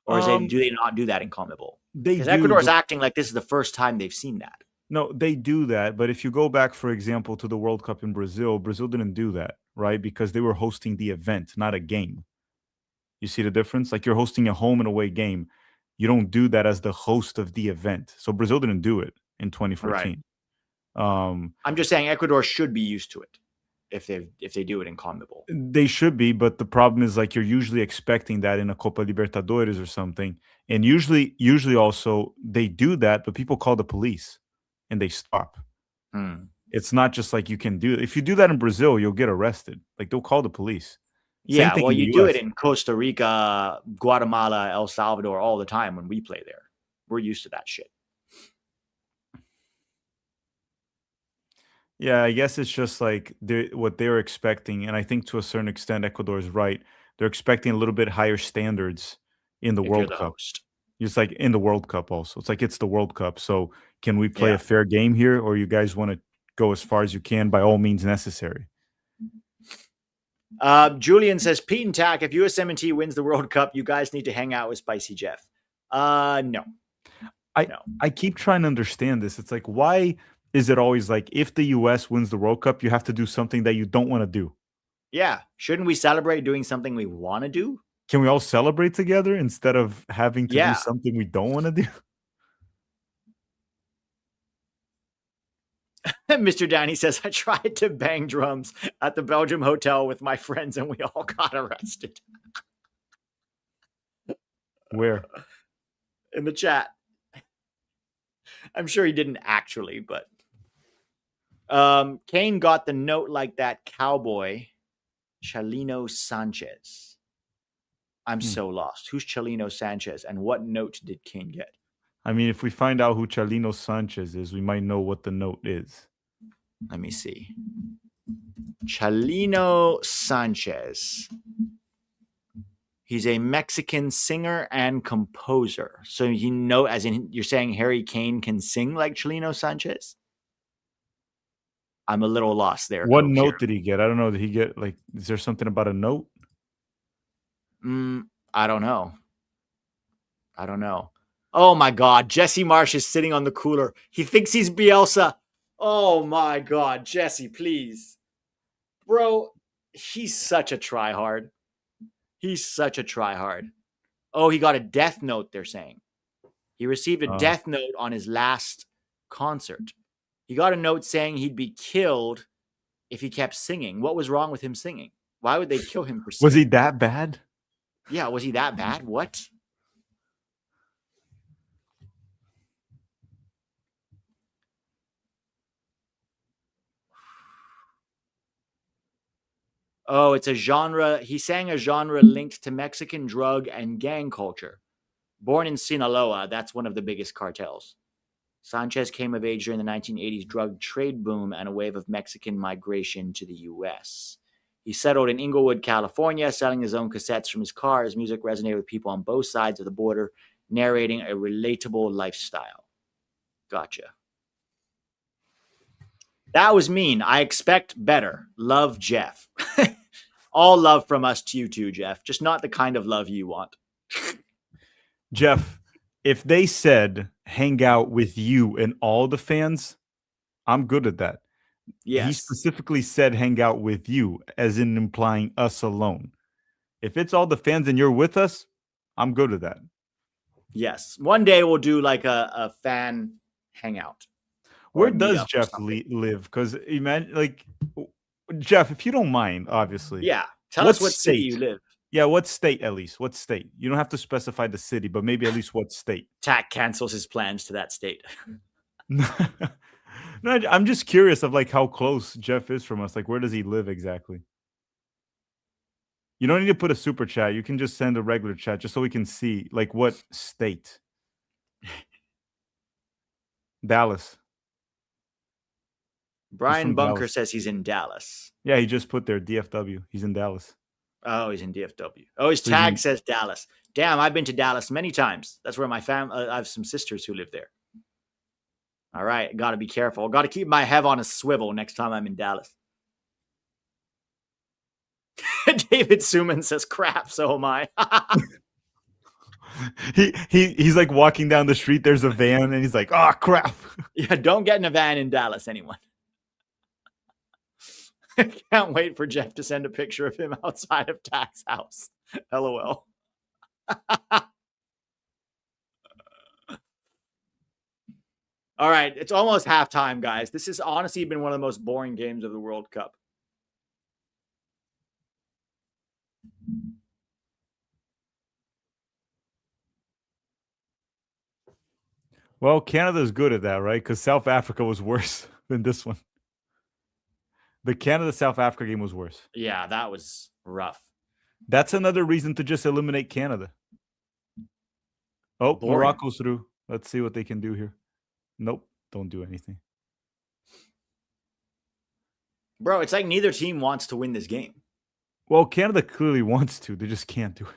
Or Um, do they not do that in CONMEBOL? they Because do, Ecuador is but acting like this is the first time they've seen that. no, they do that. But if you go back, for example, to the World Cup in Brazil, Brazil didn't do that, right? Because they were hosting the event, not a game. You see the difference? Like you're hosting a home and away game. You don't do that as the host of the event. So Brazil didn't do it in Right. 2014. Um, I'm just saying Ecuador should be used to it if they do it in CONMEBOL. they should be, but the problem is like you're usually expecting that in a Copa Libertadores or something. And usually also they do that, but people call the police and they stop. Hmm. It's not just like you can do it. If you do that in Brazil, you'll get arrested. Like they'll call the police. Same Yeah, thing well, in the you do it US. in Costa Rica, Guatemala, El Salvador all the time when we play there. We're used to that shit. Yeah, I guess it's just like what they're expecting, and I think to a certain extent, Ecuador is right. They're expecting a little bit higher standards in the If you're World the Cup. host. It's like in the World Cup also. It's like it's the World Cup. So can we play Yeah. a fair game here, or you guys want to go as far as you can by all means necessary? Julian says, Pete and Tack, if USMNT wins the World Cup, you guys need to hang out with Spicy Jeff. No, I no. I keep trying to understand this. It's like why is it always like if the US wins the World Cup, you have to do something that you don't want to do? Yeah. Shouldn't we celebrate doing something we want to do? Can we all celebrate together instead of having to do Yeah. something we don't want to do? Mr. Downey says, I tried to bang drums at the Belgium hotel with my friends and we all got arrested. Where? In the chat. I'm sure he didn't actually, but Kane got the note like that cowboy, Chalino Sanchez. I'm so lost. Who's Chalino Sanchez and what note did Kane get? I mean, if we find out who Chalino Sanchez is, we might know what the note is. Let me see. Chalino Sanchez. He's a Mexican singer and composer. So as in you're saying Harry Kane can sing like Chalino Sanchez? I'm a little lost there. What note did he get? I don't know. Did he get is there something about a note? I don't know. Oh my God. Jesse Marsch is sitting on the cooler. He thinks he's Bielsa. Oh my God. Jesse, please. Bro, he's such a tryhard. Oh, he got a death note, they're saying. He received a death note on his last concert. He got a note saying he'd be killed if he kept singing. What was wrong with him singing? Why would they kill him for singing? Was he that bad? Yeah, was he that bad? What? Oh, it's a genre. He sang a genre linked to Mexican drug and gang culture. Born in Sinaloa, that's one of the biggest cartels. Sanchez came of age during the 1980s drug trade boom and a wave of Mexican migration to the U.S. He settled in Inglewood, California, selling his own cassettes from his car. His music resonated with people on both sides of the border, narrating a relatable lifestyle. Gotcha. That was mean. I expect better. Love, Jeff. All love from us to you too, Jeff. Just not the kind of love you want. Jeff, if they said hang out with you and all the fans, I'm good at that. Yes. He specifically said hang out with you, as in implying us alone. If it's all the fans and you're with us, I'm good at that. Yes. One day we'll do like a fan hangout. Where does Jeff live? Because imagine, Jeff, if you don't mind, obviously. Yeah. Tell us what city you live. Yeah, what state at least? What state? You don't have to specify the city, but maybe at least what state. Tack cancels his plans to that state. No, I'm just curious of how close Jeff is from us. Where does he live exactly? You don't need to put a super chat. You can just send a regular chat just so we can see what state. Dallas. Brian Bunker says he's in Dallas. Yeah, he just put there DFW. He's in Dallas. Oh, he's in DFW. Oh, his tag says Dallas. Damn, I've been to Dallas many times. That's where my family. I have some sisters who live there. All right, got to be careful. Got to keep my head on a swivel next time I'm in Dallas. David Suman says, "Crap, so am I." He's walking down the street. There's a van, and he's like, "Oh crap!" Yeah, don't get in a van in Dallas, anyone. Can't wait for Jeff to send a picture of him outside of Tack's house. LOL. All right, it's almost halftime, guys. This has honestly been one of the most boring games of the World Cup. Well, Canada's good at that, right? Because South Africa was worse than this one. The Canada-South Africa game was worse. Yeah, that was rough. That's another reason to just eliminate Canada. Oh, boring. Morocco's through. Let's see what they can do here. Nope, don't do anything. Bro, it's like neither team wants to win this game. Well, Canada clearly wants to. They just can't do it.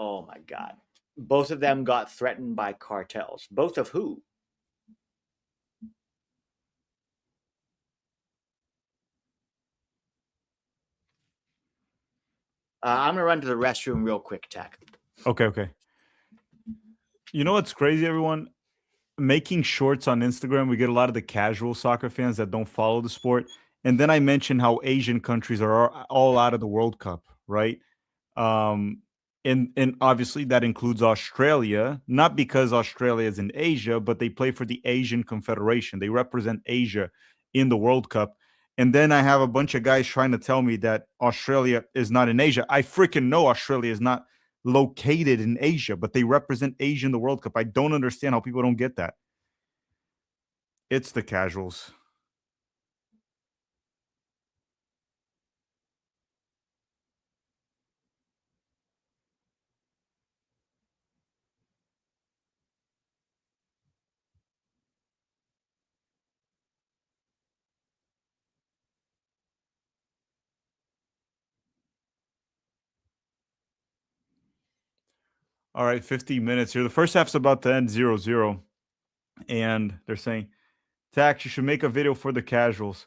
Oh my God. Both of them got threatened by cartels. Both of who? I'm going to run to the restroom real quick, Tack. Okay. You know what's crazy, everyone? Making shorts on Instagram, we get a lot of the casual soccer fans that don't follow the sport. And then I mentioned how Asian countries are all out of the World Cup, right? Um, and obviously that includes Australia, not because Australia is in Asia, but they play for the Asian Confederation. They represent Asia in the World Cup. And then I have a bunch of guys trying to tell me that Australia is not in Asia. I freaking know Australia is not located in Asia, but they represent Asia in the World Cup. I don't understand how people don't get that. It's the casuals. All right, 15 minutes here. The first half's about to end 0-0. And they're saying, Tax, you should make a video for the casuals.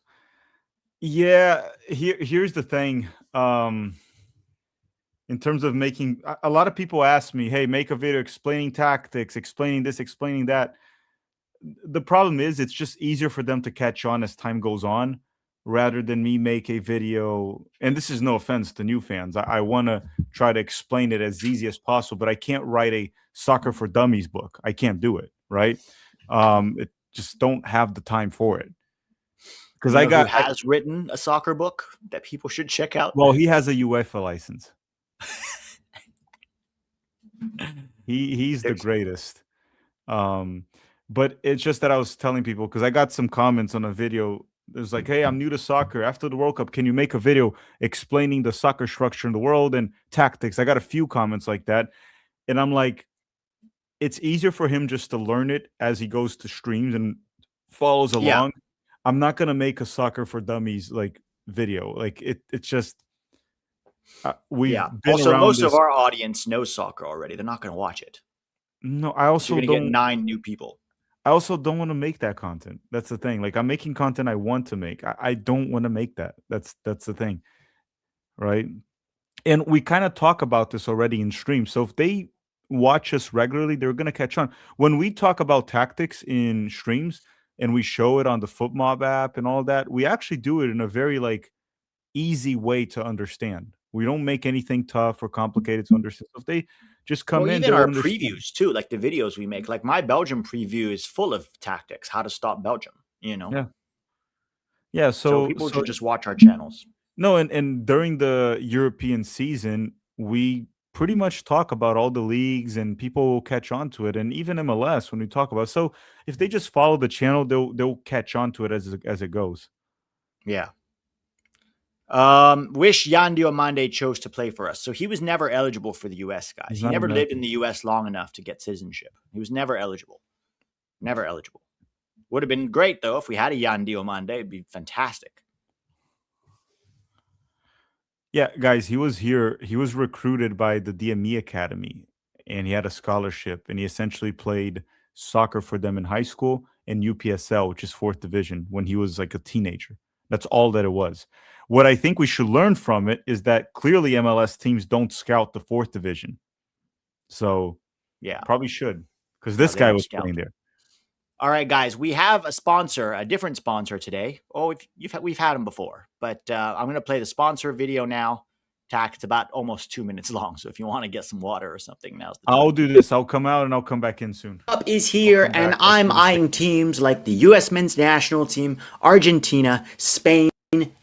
Yeah, here's the thing. In terms of making, a lot of people ask me, hey, make a video explaining tactics, explaining this, explaining that. The problem is it's just easier for them to catch on as time goes on rather than me make a video. And this is no offense to new fans. I want to try to explain it as easy as possible, but I can't write a soccer for dummies book. I can't do it, right? It just don't have the time for it. Because who has written a soccer book that people should check out? Well, he has a UEFA license. He's the greatest. But it's just that I was telling people, because I got some comments on a video. It was like, hey, I'm new to soccer. After the World Cup, can you make a video explaining the soccer structure in the world and tactics? I got a few comments like that. And I'm like, it's easier for him just to learn it as he goes to streams and follows along. Yeah. I'm not going to make a soccer for dummies like video. Like it's just, we've been also, around most this. of our audience knows soccer already. They're not going to watch it. No, I also You're going to get 9 new people. I also don't want to make that content. That's the thing. Like, I'm making content I want to make. I don't want to make that. That's the thing, right? And we kind of talk about this already in stream. So if they watch us regularly, they're going to catch on. When we talk about tactics in streams and we show it on the FootMob app and all that, we actually do it in a very like easy way to understand. We don't make anything tough or complicated to understand. So if they just come in, even our previews too, like the videos we make, like my Belgium preview is full of tactics, how to stop Belgium, Yeah. So people should just watch our channels. No, and during the European season, we pretty much talk about all the leagues and people will catch on to it. And even MLS when we talk about it. So if they just follow the channel, they'll catch on to it as it goes. Yeah. Wish Yan Diomande chose to play for us. So he was never eligible for the US, guys. He never lived in the US long enough to get citizenship. He was never eligible. Never eligible. Would have been great though if we had a Yan Diomande. It'd be fantastic. Yeah, guys, he was here. He was recruited by the DME Academy and he had a scholarship and he essentially played soccer for them in high school and UPSL, which is 4th division, when he was like a teenager. That's all that it was. What I think we should learn from it is that clearly MLS teams don't scout the 4th division. So, yeah, probably should, because this guy was playing there. All right, guys, we have a sponsor, a different sponsor today. Oh, we've had him before, but I'm going to play the sponsor video now. Tack, it's about almost 2 minutes long, so if you want to get some water or something, now's the time. I'll do this. I'll come out and I'll come back in soon. Up is here, and I'm eyeing teams like the U.S. men's national team, Argentina, Spain,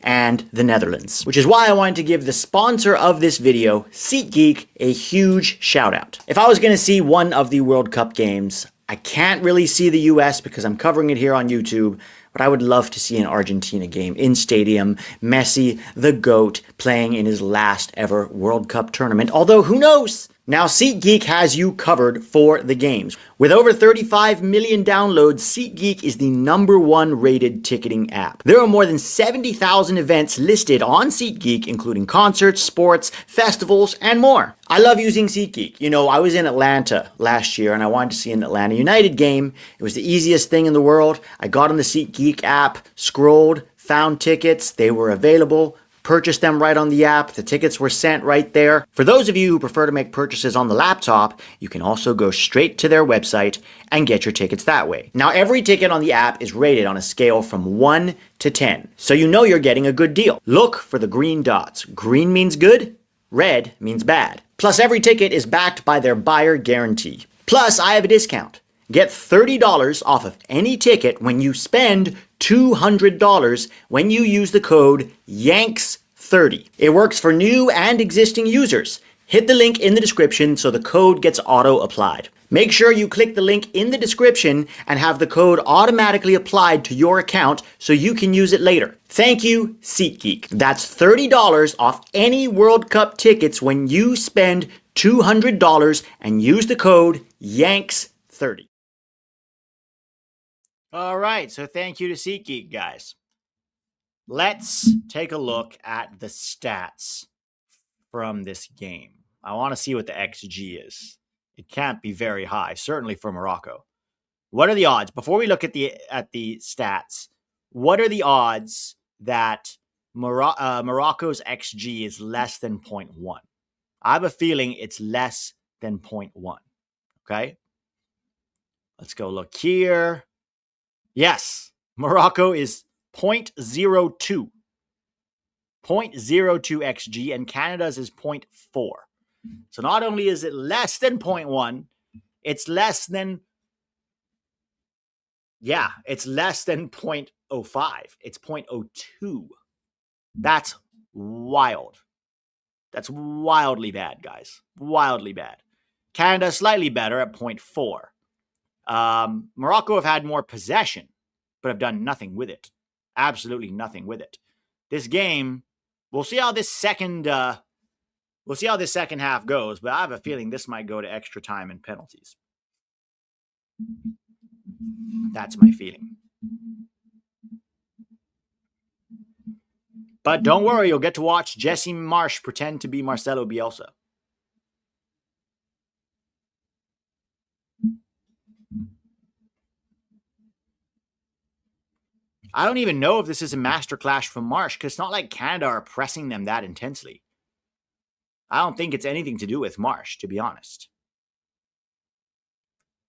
and the Netherlands, which is why I wanted to give the sponsor of this video, SeatGeek, a huge shout out. If I was going to see one of the World Cup games, I can't really see the US because I'm covering it here on YouTube, but I would love to see an Argentina game in stadium. Messi, the GOAT, playing in his last ever World Cup tournament. Although, who knows? Now, SeatGeek has you covered for the games. With over 35 million downloads, SeatGeek is the #1 rated ticketing app. There are more than 70,000 events listed on SeatGeek, including concerts, sports, festivals, and more. I love using SeatGeek. You know, I was in Atlanta last year and I wanted to see an Atlanta United game. It was the easiest thing in the world. I got on the SeatGeek app, scrolled, found tickets. They were available. purchased them right on the app. The tickets were sent right there. For those of you who prefer to make purchases on the laptop, you can also go straight to their website and get your tickets that way. Now, every ticket on the app is rated on a scale from 1 to 10, so you know you're getting a good deal. Look for the green dots. Green means good, red means bad. Plus, every ticket is backed by their buyer guarantee. Plus, I have a discount. Get $30 off of any ticket when you spend $200 when you use the code YANKS30. It works for new and existing users. Hit the link in the description so the code gets auto-applied. Make sure you click the link in the description and have the code automatically applied to your account so you can use it later. Thank you, SeatGeek. That's $30 off any World Cup tickets when you spend $200 and use the code YANKS30. All right, so thank you to SeatGeek, guys. Let's take a look at the stats from this game. I want to see what the XG is. It can't be very high, certainly for Morocco. What are the odds? Before we look at the stats, what are the odds that Morocco's XG is less than 0.1? I have a feeling it's less than 0.1. Okay? Let's go look here. Yes, Morocco is 0.02. 0.02 XG, and Canada's is 0.4. So not only is it less than 0.1, it's less than, it's less than 0.05. It's 0.02. That's wild. That's wildly bad, guys. Wildly bad. Canada slightly better at 0.4. Morocco have had more possession, but have done nothing with it. Absolutely nothing with it. This game, we'll see how this second half goes, but I have a feeling this might go to extra time and penalties. That's my feeling. But don't worry, you'll get to watch Jesse Marsch pretend to be Marcelo Bielsa. I don't even know if this is a masterclass from Marsch, because it's not like Canada are pressing them that intensely. I don't think it's anything to do with Marsch, to be honest.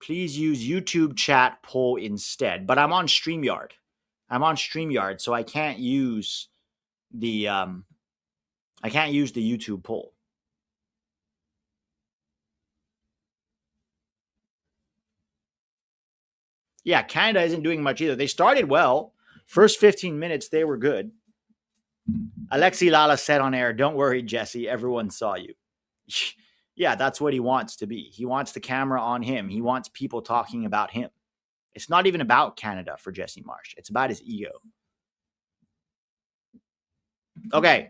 Please use YouTube chat poll instead. But I'm on StreamYard. So I can't use the YouTube poll. Yeah, Canada isn't doing much either. They started well. First 15 minutes, they were good. Alexi Lala said on air, "Don't worry, Jesse. Everyone saw you." Yeah, that's what he wants to be. He wants the camera on him. He wants people talking about him. It's not even about Canada for Jesse Marsch. It's about his ego. Okay.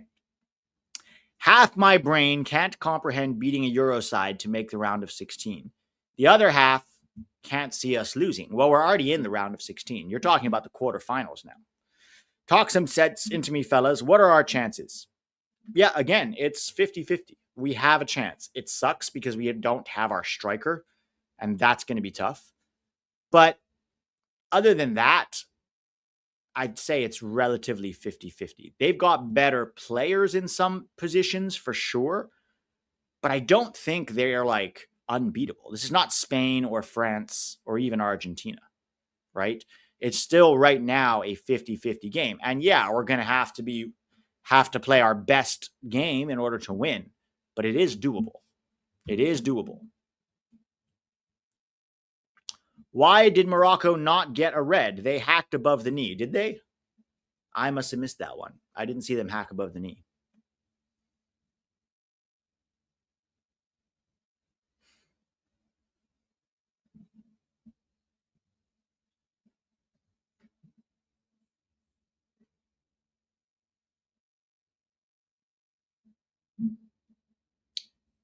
Half my brain can't comprehend beating a Euro side to make the round of 16. The other half can't see us losing. Well, we're already in the round of 16. You're talking about the quarterfinals now. Talk some sets into me, fellas. What are our chances? Yeah, again, it's 50-50. We have a chance. It sucks because we don't have our striker, and that's going to be tough. But other than that, I'd say it's relatively 50-50. They've got better players in some positions for sure, but I don't think they're like unbeatable. This is not Spain or France or even Argentina, right? It's still right now a 50-50 game. And yeah, we're going to have to play our best game in order to win, but it is doable. It is doable. Why did Morocco not get a red? They hacked above the knee, did they? I must have missed that one. I didn't see them hack above the knee.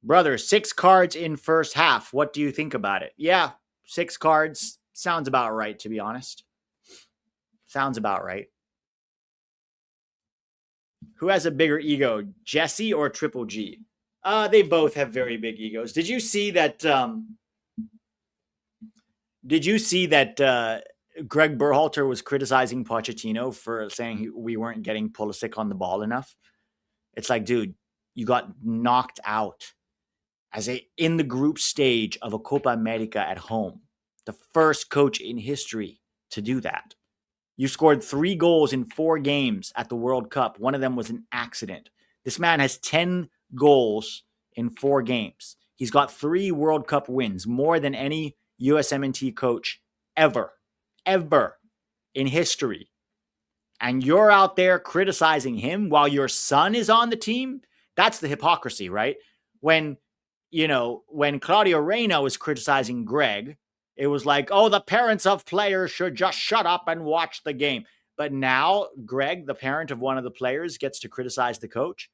Brother, 6 cards in first half. What do you think about it? Yeah, 6 cards. Sounds about right, to be honest. Sounds about right. Who has a bigger ego, Jesse or Triple G? They both have very big egos. Did you see that? Greg Berhalter was criticizing Pochettino for saying we weren't getting Pulisic on the ball enough? It's like, dude, you got knocked out in the group stage of a Copa America at home. The first coach in history to do that. You scored 3 goals in 4 games at the World Cup. One of them was an accident. This man has 10 goals in 4 games. He's got 3 World Cup wins, more than any USMNT coach ever in history. And you're out there criticizing him while your son is on the team? That's the hypocrisy, right? When Claudio Reyna was criticizing Greg, it was like, oh, the parents of players should just shut up and watch the game. But now Greg, the parent of one of the players, gets to criticize the coach?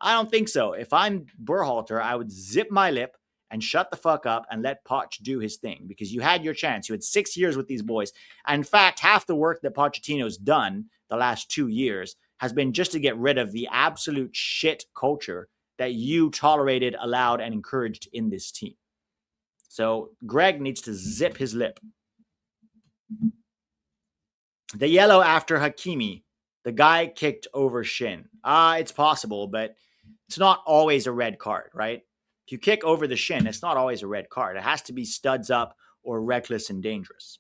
I don't think so. If I'm Berhalter, I would zip my lip and shut the fuck up and let Poch do his thing, because you had your chance. You had 6 years with these boys. And in fact, half the work that Pochettino's done the last 2 years has been just to get rid of the absolute shit culture that you tolerated, allowed, and encouraged in this team. So Greg needs to zip his lip. The yellow after Hakimi. The guy kicked over shin. It's possible, but it's not always a red card, right? If you kick over the shin, it's not always a red card. It has to be studs up or reckless and dangerous.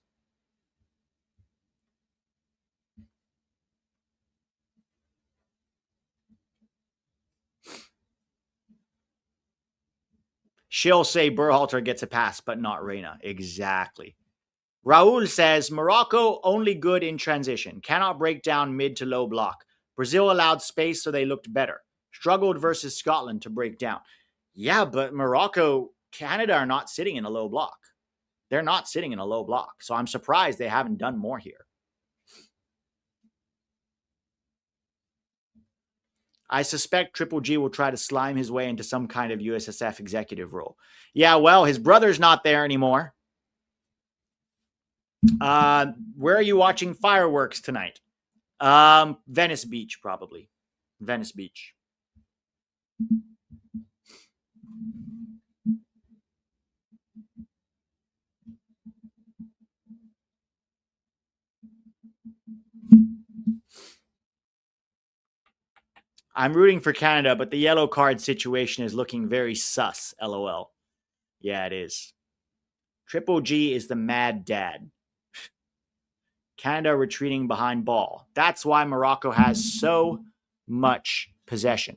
She'll say Berhalter gets a pass, but not Reyna. Exactly. Raul says, Morocco only good in transition. Cannot break down mid to low block. Brazil allowed space, so they looked better. Struggled versus Scotland to break down. Yeah, but Morocco, Canada are not sitting in a low block. They're not sitting in a low block. So I'm surprised they haven't done more here. I suspect Triple G will try to slime his way into some kind of USSF executive role. Yeah, well, his brother's not there anymore. Where are you watching fireworks tonight? Venice Beach, probably. Venice Beach. I'm rooting for Canada, but the yellow card situation is looking very sus, LOL. Yeah, it is. Triple G is the mad dad. Canada retreating behind ball. That's why Morocco has so much possession.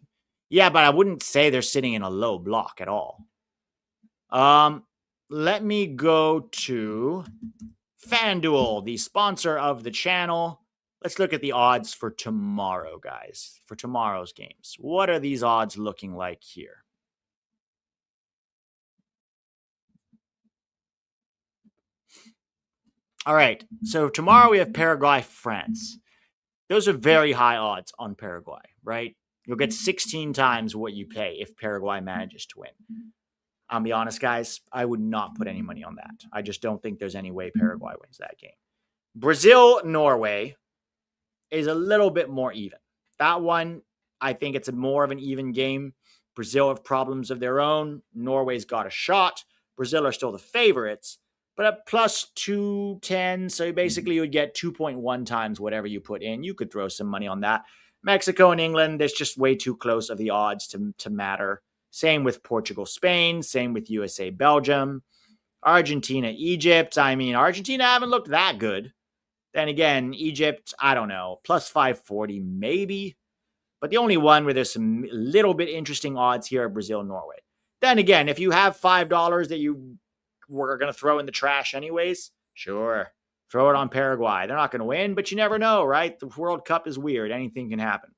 Yeah, but I wouldn't say they're sitting in a low block at all. Let me go to FanDuel, the sponsor of the channel. Let's look at the odds for tomorrow, guys, for tomorrow's games. What are these odds looking like here? All right, so tomorrow we have Paraguay, France. Those are very high odds on Paraguay, right? You'll get 16 times what you pay if Paraguay manages to win. I'll be honest, guys, I would not put any money on that. I just don't think there's any way Paraguay wins that game. Brazil, Norway is a little bit more even. That one, I think it's more of an even game. Brazil have problems of their own. Norway's got a shot. Brazil are still the favorites, but at plus 210, so basically you would get 2.1 times whatever you put in. You could throw some money on that. Mexico and England, it's just way too close of the odds to matter. Same with Portugal, Spain. Same with USA, Belgium. Argentina, Egypt. I mean, Argentina haven't looked that good. Then again, Egypt, I don't know, plus 540 maybe. But the only one where there's some little bit interesting odds here are Brazil, Norway. Then again, if you have $5 that you were going to throw in the trash anyways, sure, throw it on Paraguay. They're not going to win, but you never know, right? The World Cup is weird. Anything can happen.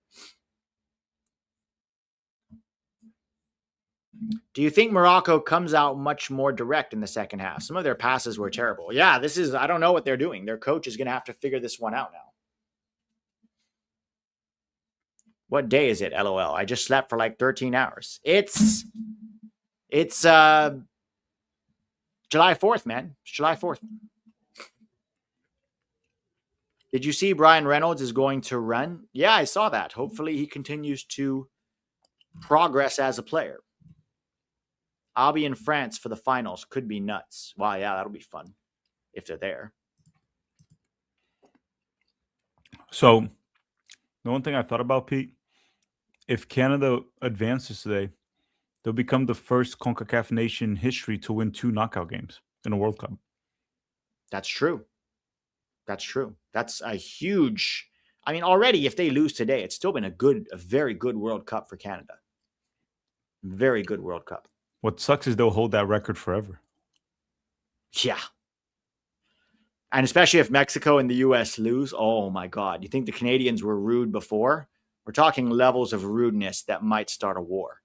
Do you think Morocco comes out much more direct in the second half? Some of their passes were terrible. Yeah, I don't know what they're doing. Their coach is going to have to figure this one out now. What day is it, LOL? I just slept for like 13 hours. It's July 4th, man. It's July 4th. Did you see Brian Reynolds is going to run? Yeah, I saw that. Hopefully he continues to progress as a player. I'll be in France for the finals. Could be nuts. Wow, yeah, that'll be fun if they're there. So, the one thing I thought about, Pete, if Canada advances today, they'll become the first CONCACAF nation in history to win 2 knockout games in a World Cup. That's true. That's true. That's a huge. I mean, already if they lose today, it's still been a very good World Cup for Canada. Very good World Cup. What sucks is they'll hold that record forever. Yeah. And especially if Mexico and the US lose, oh my God. You think the Canadians were rude before? We're talking levels of rudeness that might start a war.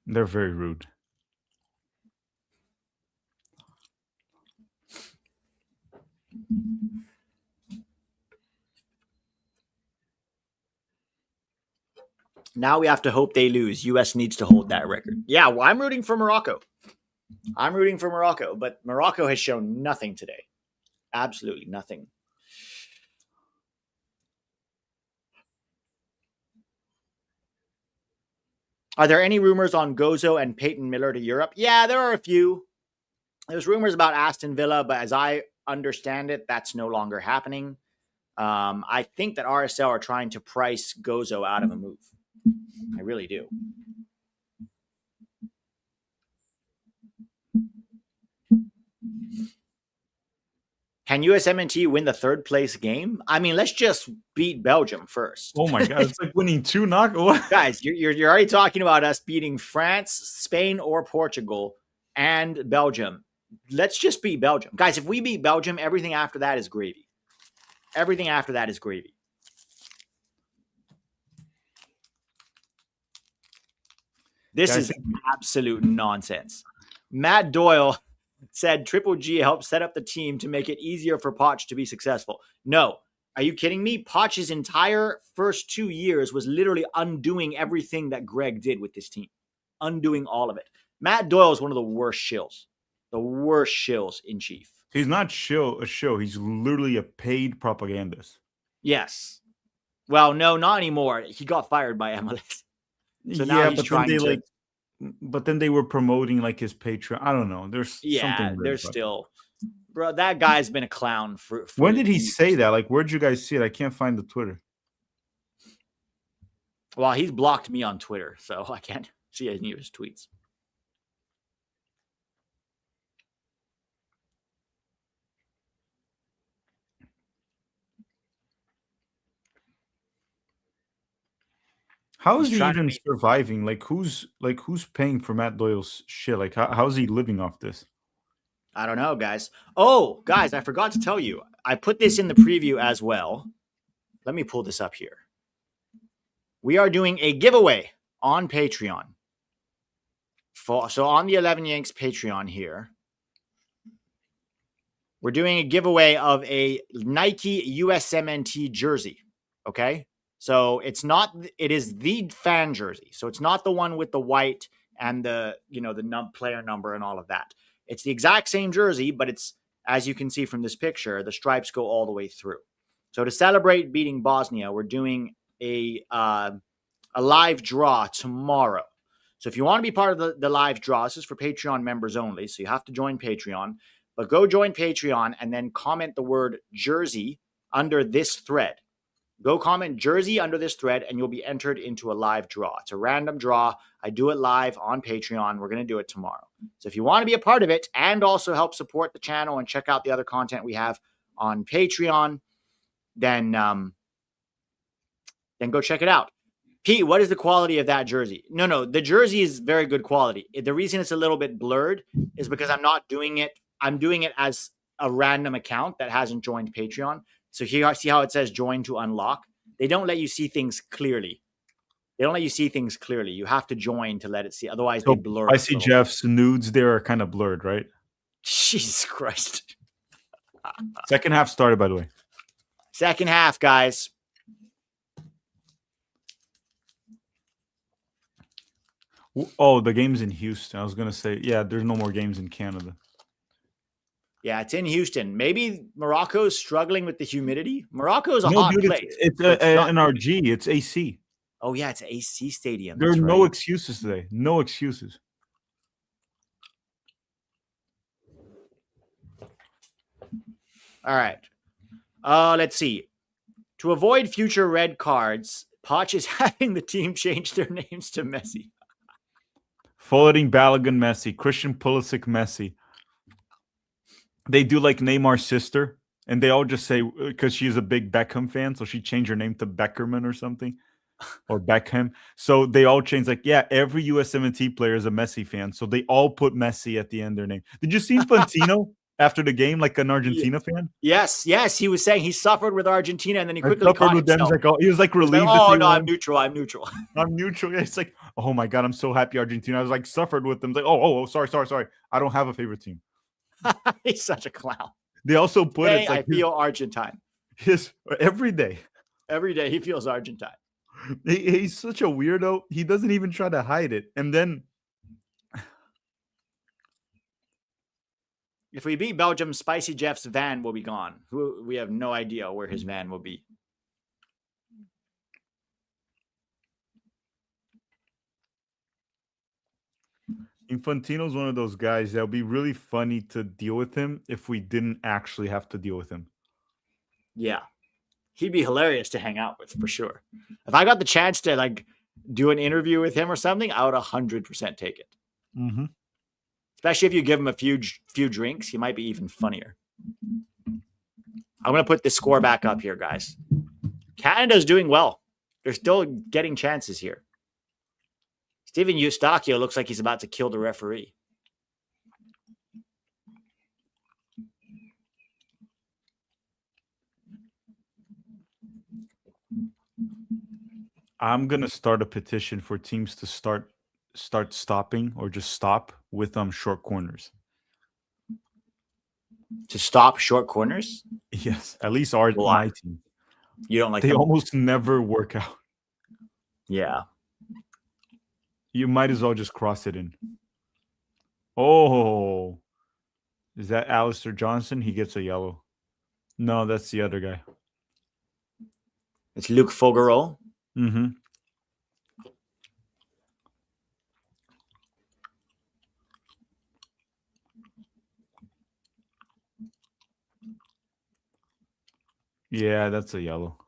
They're very rude. Now we have to hope they lose. US needs to hold that record. Yeah, well, I'm rooting for Morocco. But Morocco has shown nothing today. Absolutely nothing. Are there any rumors on Gozo and Peyton Miller to Europe? Yeah, there are a few. There's rumors about Aston Villa, but as I understand it, that's no longer happening. I think that RSL are trying to price Gozo out of a move. I really do. Can USMNT win the third place game? I mean, let's just beat Belgium first. Oh my God, it's like winning 2 knockouts. Guys, you're already talking about us beating France, Spain, or Portugal and Belgium. Let's just beat Belgium. Guys, if we beat Belgium, everything after that is gravy. Everything after that is gravy. This is absolute nonsense. Matt Doyle said Triple G helped set up the team to make it easier for Poch to be successful. No. Are you kidding me? Poch's entire first 2 years was literally undoing everything that Greg did with this team. Undoing all of it. Matt Doyle is one of the worst shills. The worst shills in chief. He's not a show. He's literally a paid propagandist. Yes. Well, no, not anymore. He got fired by MLS. So now he's trying to. But then they were promoting like his Patreon. I don't know. There's something. There's still, bro. That guy's been a clown for when did he say that? Like, where'd you guys see it? I can't find the Twitter. Well, he's blocked me on Twitter, so I can't see any of his tweets. How is he even surviving? Like, who's paying for Matt Doyle's shit? Like, how's he living off this? I don't know, guys. Oh, guys, I forgot to tell you. I put this in the preview as well. Let me pull this up here. We are doing a giveaway on Patreon. So on the 11 Yanks Patreon here, we're doing a giveaway of a Nike USMNT jersey. Okay? So it is the fan jersey. So it's not the one with the white and the player number and all of that. It's the exact same jersey, but it's, as you can see from this picture, the stripes go all the way through. So to celebrate beating Bosnia, we're doing a live draw tomorrow. So if you want to be part of the live draw, this is for Patreon members only. So you have to join Patreon, but go join Patreon and then comment the word jersey under this thread. Go comment jersey under this thread and you'll be entered into a live draw. It's a random draw. I do it live on Patreon. We're going to do it tomorrow. So if you want to be a part of it and also help support the channel and check out the other content we have on Patreon, then go check it out. Pete, what is the quality of that jersey? No, the jersey is very good quality. The reason it's a little bit blurred is because I'm not doing it. I'm doing it as a random account that hasn't joined Patreon. So here, see how it says join to unlock? They don't let you see things clearly. You have to join to let it see. Otherwise, they blur. I see Jeff's nudes there are kind of blurred, right? Jesus Christ. Second half started, by the way. Second half, guys. Oh, the game's in Houston. I was going to say, yeah, there's no more games in Canada. Yeah, it's in Houston. Maybe Morocco's struggling with the humidity. Morocco's a hot place. It's an RG. It's AC. Oh, yeah, it's an AC stadium. There are no excuses today. No excuses. All right. Let's see. To avoid future red cards, Poch is having the team change their names to Messi. Forwarding Balogun Messi, Christian Pulisic Messi. They do like Neymar's sister, and they all just say because she's a big Beckham fan, so she changed her name to Beckerman or something, or Beckham. So they all change like, yeah, every USMNT player is a Messi fan, so they all put Messi at the end of their name. Did you see Infantino after the game, like an Argentina fan? Yes. He was saying he suffered with Argentina, and then he I quickly suffered caught with them. himself. He was like relieved. Oh no, I'm neutral. I'm neutral. I'm neutral. It's like, oh my god, I'm so happy Argentina. I was like suffered with them. It's like, oh, sorry. I don't have a favorite team. He's such a clown. They also put Today, it's like I feel Argentine. His every day. Every day he feels Argentine. He's such a weirdo. He doesn't even try to hide it. And then if we beat Belgium, Spicy Jeff's van will be gone. We have no idea where his van will be. Infantino's one of those guys that would be really funny to deal with him if we didn't actually have to deal with him. Yeah. He'd be hilarious to hang out with for sure. If I got the chance to like do an interview with him or something, I would 100% take it. Mm-hmm. Especially if you give him a few drinks, he might be even funnier. I'm going to put the score back up here, guys. Canada's doing well. They're still getting chances here. Steven Eustachio looks like he's about to kill the referee. I'm gonna start a petition for teams to start stopping or just stop with short corners. To stop short corners? Yes, at least my team. You don't like they them? Almost never work out. Yeah. You might as well just cross it in. Oh, is that Alistair Johnson? He gets a yellow. No, that's the other guy. It's Luc Foguereau. Mm-hmm. Yeah, that's a yellow.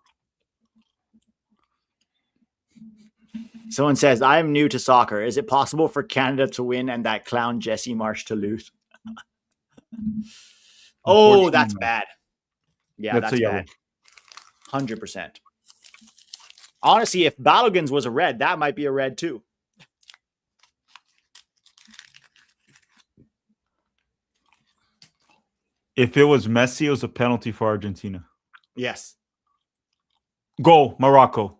Someone says, I'm new to soccer. Is it possible for Canada to win and that clown Jesse Marsch to lose? Oh, that's bad. Yeah, that's bad. 100%. Honestly, if Balogun's was a red, that might be a red too. If it was Messi, it was a penalty for Argentina. Yes. Goal, Morocco.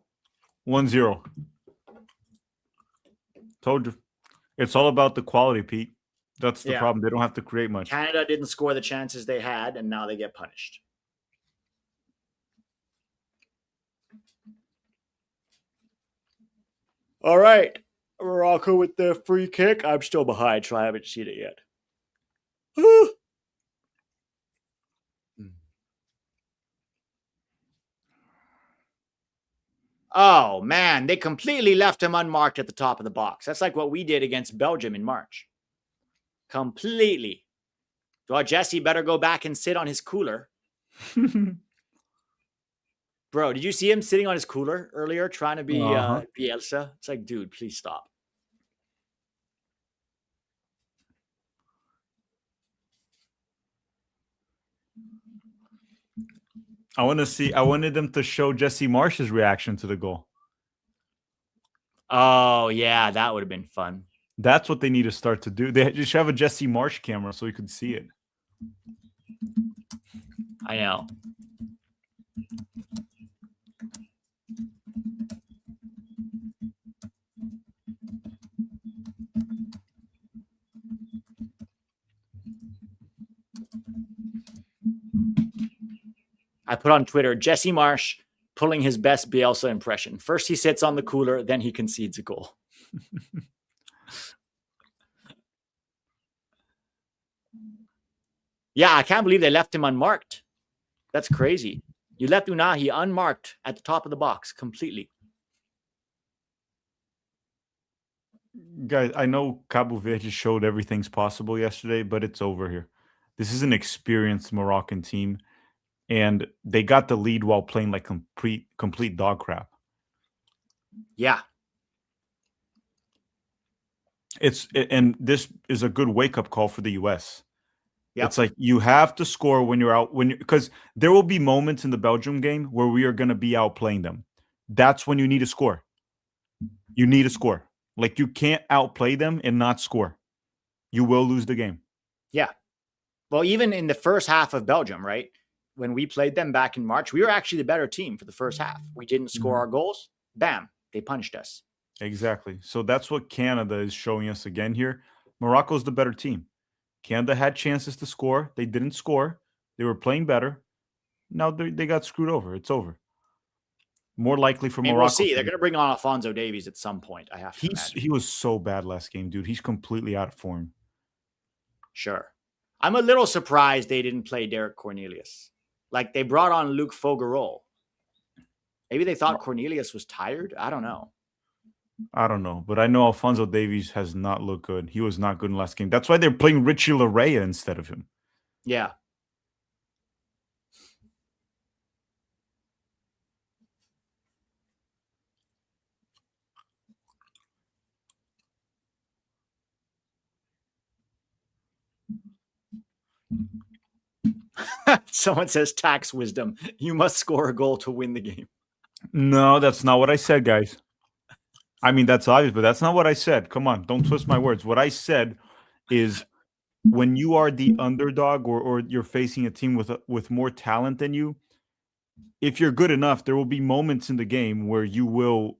1-0. Told you. It's all about the quality, Pete. That's the problem. They don't have to create much. Canada didn't score the chances they had, and now they get punished. All right. Morocco with the free kick. I'm still behind, so I haven't seen it yet. Oh, man. They completely left him unmarked at the top of the box. That's like what we did against Belgium in March. Completely. Well, Jesse better go back and sit on his cooler. Bro, did you see him sitting on his cooler earlier trying to be Bielsa? It's like, dude, please stop. I wanted them to show Jesse Marsch's reaction to the goal. Oh, yeah, that would have been fun. That's what they need to start to do. They just have a Jesse Marsch camera so you could see it. I know. I put on Twitter, Jesse Marsch pulling his best Bielsa impression. First he sits on the cooler, then he concedes a goal. Yeah, I can't believe they left him unmarked. That's crazy. You left Unahi unmarked at the top of the box completely. Guys, I know Cabo Verde showed everything's possible yesterday, but it's over here. This is an experienced Moroccan team, and they got the lead while playing like complete dog crap. Yeah. And this is a good wake up call for the US. Yep. It's like you have to score when you're out because there will be moments in the Belgium game where we are going to be outplaying them. That's when you need to score. You need to score. Like you can't outplay them and not score. You will lose the game. Yeah. Well, even in the first half of Belgium, right? When we played them back in March, we were actually the better team for the first half. We didn't score our goals. Bam, they punched us. Exactly. So that's what Canada is showing us again here. Morocco's the better team. Canada had chances to score. They didn't score. They were playing better. Now they got screwed over. It's over. More likely for I mean, we'll Morocco. see. They're going to bring on Alphonso Davies at some point, I have to imagine. He was so bad last game, dude. He's completely out of form. Sure. I'm a little surprised they didn't play Derek Cornelius. Like they brought on Luke Fogarol. Maybe they thought Cornelius was tired. I don't know. I don't know, but I know Alphonso Davies has not looked good. He was not good in the last game. That's why they're playing Richie Larin instead of him. Yeah. Someone says tax wisdom. You must score a goal to win the game. No, that's not what I said, guys. I mean, that's obvious, but that's not what I said. Come on, don't twist my words. What I said is when you are the underdog or you're facing a team with more talent than you, if you're good enough, there will be moments in the game where you will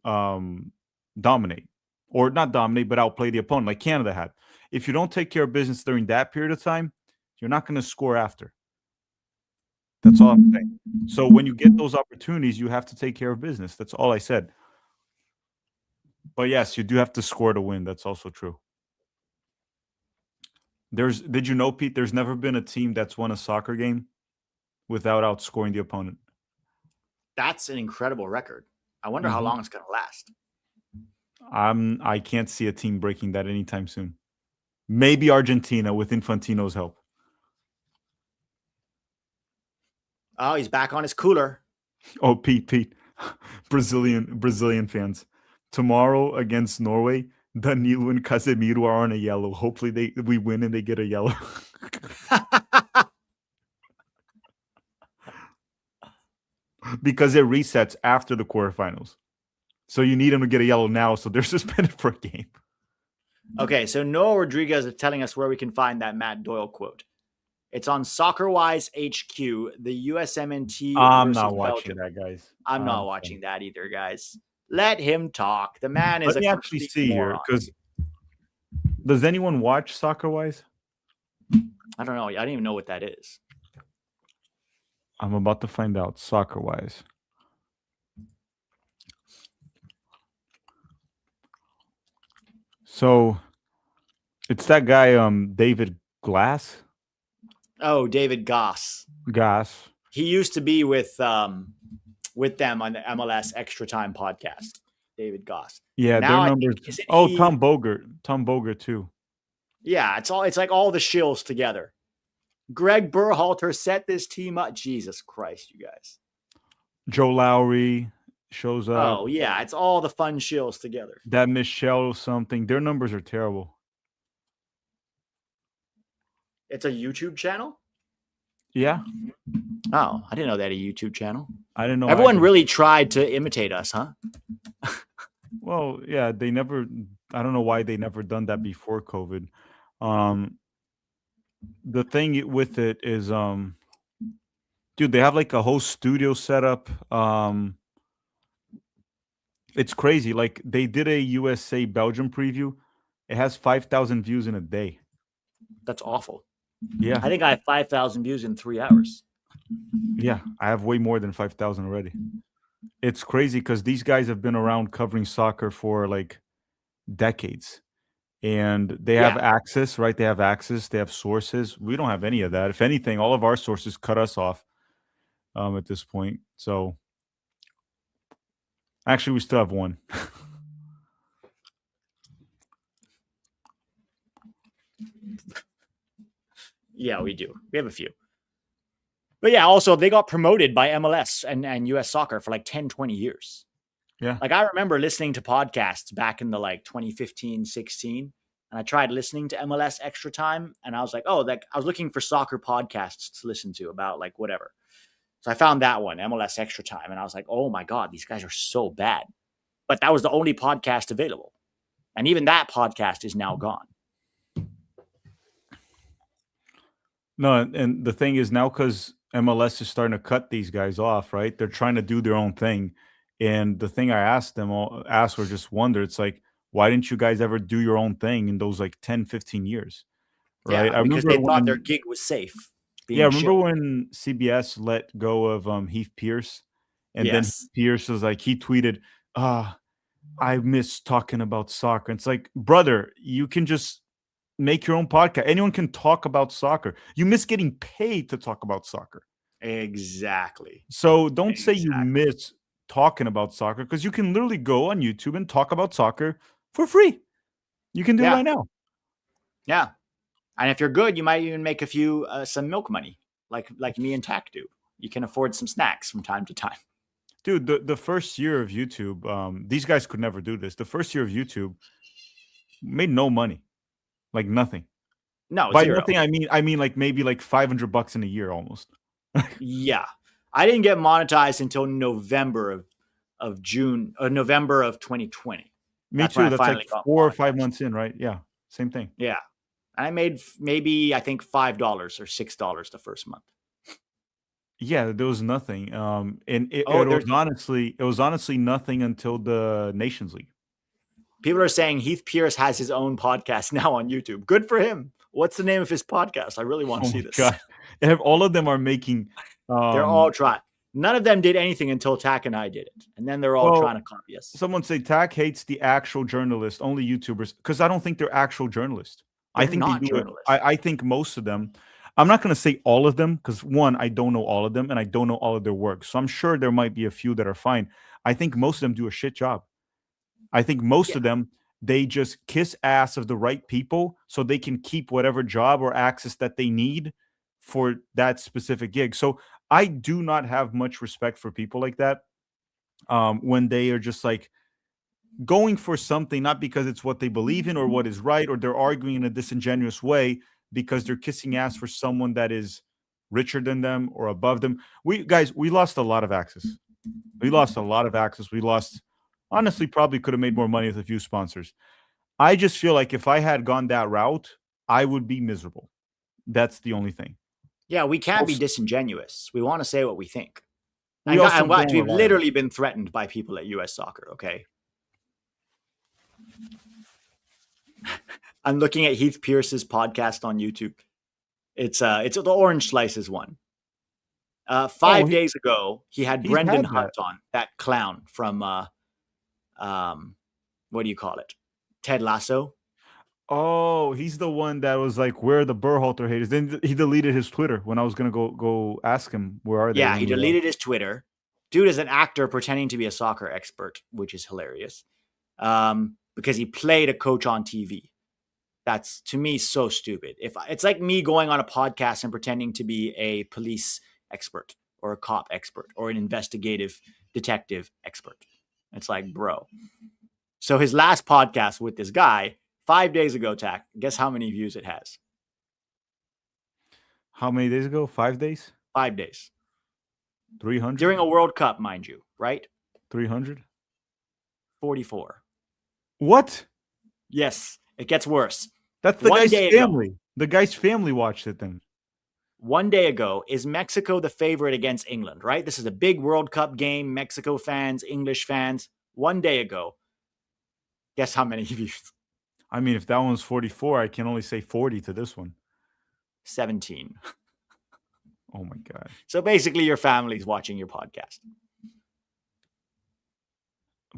dominate. Or not dominate, but outplay the opponent, like Canada had. If you don't take care of business during that period of time, you're not going to score after. That's all I'm saying. So when you get those opportunities, you have to take care of business. That's all I said. But yes, you do have to score to win. That's also true. Did you know, Pete, there's never been a team that's won a soccer game without outscoring the opponent. That's an incredible record. I wonder how long it's going to last. I can't see a team breaking that anytime soon. Maybe Argentina with Infantino's help. Oh, he's back on his cooler. Oh, Pete. Brazilian fans. Tomorrow against Norway, Danilo and Casemiro are on a yellow. Hopefully we win and they get a yellow. Because it resets after the quarterfinals. So you need them to get a yellow now, so they're suspended for a game. Okay, so Noah Rodriguez is telling us where we can find that Matt Doyle quote. It's on SoccerWise HQ, the USMNT. I'm not watching that, guys. I'm not watching that either, guys. Let him talk. The man is Let me actually see here, because does anyone watch SoccerWise? I don't know. I don't even know what that is. I'm about to find out. SoccerWise. So it's that guy, David Glass. Oh, David Goss. He used to be with them on the MLS Extra Time podcast. David Goss. Yeah, now their numbers. Tom Bogert too. Yeah, it's like all the shills together. Greg Berhalter set this team up. Jesus Christ, you guys. Joe Lowry shows up. Oh, yeah, it's all the fun shills together. That Michelle something. Their numbers are terrible. It's a YouTube channel? Yeah. Oh, I didn't know they had a YouTube channel. I didn't know. Everyone really tried to imitate us, huh? Well, yeah, they never. I don't know why they never done that before COVID. The thing with it is, dude, they have like a whole studio setup. It's crazy. Like they did a USA Belgium preview. It has 5,000 views in a day. That's awful. Yeah. I think I have 5,000 views in 3 hours. Yeah, I have way more than 5,000 already. It's crazy because these guys have been around covering soccer for like decades. And they have access, right? They have access. They have sources. We don't have any of that. If anything, all of our sources cut us off at this point. So actually, we still have one. Yeah, we do. We have a few. But yeah, also they got promoted by MLS and US soccer for like 10, 20 years. Yeah. Like I remember listening to podcasts back in the like 2015, 16, and I tried listening to MLS Extra Time, and I was like, oh, like I was looking for soccer podcasts to listen to about like whatever. So I found that one, MLS Extra Time, and I was like, oh my God, these guys are so bad. But that was the only podcast available. And even that podcast is now gone. No, and the thing is now because MLS is starting to cut these guys off, right? They're trying to do their own thing. And the thing I asked them, asked or just wondered, it's like, why didn't you guys ever do your own thing in those like 10, 15 years? Right. Yeah, I because remember they thought their when, gig was safe, yeah, I being remember chill. when CBS let go of Heath Pierce, and then Yes. Pierce was like, he tweeted, I miss talking about soccer. It's like, brother, you can just make your own podcast. Anyone can talk about soccer. You miss getting paid to talk about soccer. Exactly. So don't say you Exactly. miss talking about soccer because you can literally go on YouTube and talk about soccer for free. You can do it Yeah. right now. Yeah. And if you're good, you might even make a few some milk money, like me and Tack do. You can afford some snacks from time to time. Dude, the first year of YouTube, these guys could never do this. The first year of YouTube made no money, like nothing. No, By zero. nothing, I mean like maybe like $500 in a year almost. Yeah. I didn't get monetized until November of November of 2020. Me That's when too. I That's like finally got 4 or 5 monetized. months in, right? Yeah, same thing. Yeah. And I made maybe I think $5 or $6 the first month. Yeah, there was nothing. And it, Oh, it was there's honestly nothing until the Nations League. people are saying Heath Pierce has his own podcast now on YouTube. Good for him. What's the name of his podcast? I really want to Oh see my this. god, all of them are making. They're all trying. None of them did anything until Tack and I did it. And then they're all Well, trying to copy us. someone say Tack hates the actual journalists, only YouTubers, because I don't think they're actual journalists. I They're think they not do it. journalists. I think most of them. I'm not going to say all of them because one, I don't know all of them, and I don't know all of their work. So I'm sure there might be a few that are fine. I think most of them do a shit job. I think most Yeah. of them, they just kiss ass of the right people so they can keep whatever job or access that they need for that specific gig. So I do not have much respect for people like that, when they are just like going for something, not because it's what they believe in or what is right, or they're arguing in a disingenuous way because they're kissing ass for someone that is richer than them or above them. We lost a lot of access. We lost a lot of access. We lost, honestly, probably could have made more money with a few sponsors. I just feel like if I had gone that route, I would be miserable. That's the only thing. Yeah, we can't be Also, disingenuous. We want to say what we think. we also Watch, don't we've rely on it. literally been threatened by people at US Soccer, okay? I'm looking at Heath Pierce's podcast on YouTube. It's the Orange Slices one. 5 days ago, he had he's Brendan had that. Hunt on, that clown from what do you call it? Ted Lasso. Oh, he's the one that was like, "Where are the Berhalter haters?" Then he deleted his Twitter when I was gonna go ask him where are they Yeah, when he we were. deleted his Twitter. Dude is an actor pretending to be a soccer expert, which is hilarious. Because he played a coach on TV. That's to me so stupid. If it's like me going on a podcast and pretending to be a police expert or a cop expert or an investigative detective expert. It's like, bro. So his last podcast with this guy 5 days ago, Tack, guess how many views it has? How many days ago? 5 days? 5 days. 300? During a World Cup, mind you, right? 300? 44. What? Yes, it gets worse. That's the One guy's day ago. family. The guy's family watched it then. One day ago, is Mexico the favorite against England, right? This is a big World Cup game. Mexico fans, English fans. One day ago, guess how many views? I mean, if that one's 44, I can only say 40 to this one. 17. Oh my god. So basically, your family's watching your podcast.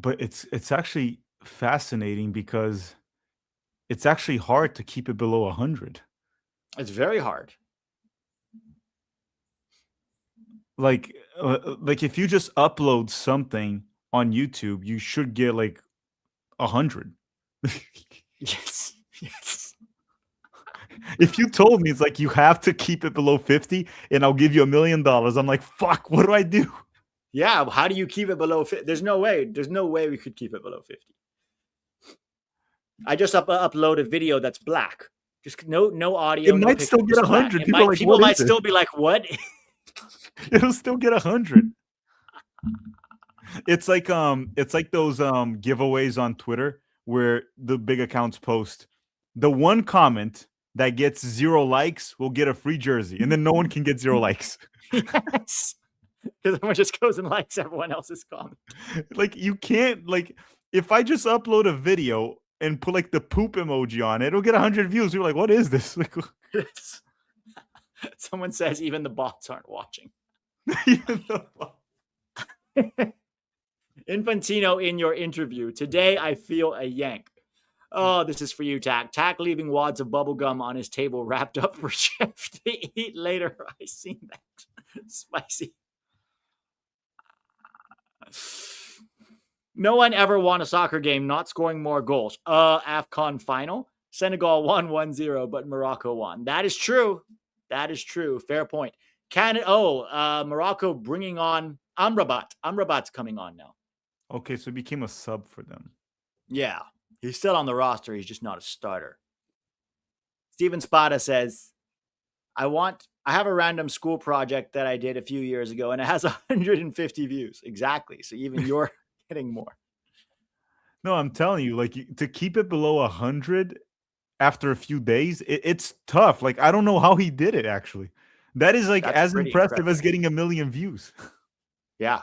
But it's actually fascinating because it's actually hard to keep it below 100. It's very hard. Like if you just upload something on YouTube, you should get like 100. Yes. Yes. If you told me it's like you have to keep it below 50 and I'll give you $1 million, I'm like, fuck, what do I do? Yeah, how do you keep it below 50? There's no way. There's no way we could keep it below 50. I just upload a video that's black. Just no audio. It no might picture, still get just black. 100. People are like, people what might is this? still be like, what? It'll still get 100. It's like those giveaways on Twitter where the big accounts post the one comment that gets 0 likes will get a free jersey, and then no one can get 0 likes. Yes. Because everyone just goes and likes everyone else's comment. Like, you can't, like, if I just upload a video and put like the poop emoji on it, it'll get 100 views. You're like, what is this? Like, someone says even the bots aren't watching. Infantino in your interview. Today I feel a yank. Oh, this is for you, Tack. Tack leaving wads of bubblegum on his table wrapped up for Chef to eat later. I seen that. Spicy. No one ever won a soccer game not scoring more goals. AFCON final. Senegal won 1-0, but Morocco won. That is true. That is true. Fair point. Morocco bringing on Amrabat. Amrabat's coming on now. Okay, so he became a sub for them. Yeah. He's still on the roster. He's just not a starter. Steven Spada says, I have a random school project that I did a few years ago, and it has 150 views. Exactly. So even you're getting more. No, I'm telling you, like, to keep it below 100 after a few days, it's tough. Like, I don't know how he did it, actually. That is, like, That's as pretty impressive incredible. as getting 1 million views. Yeah.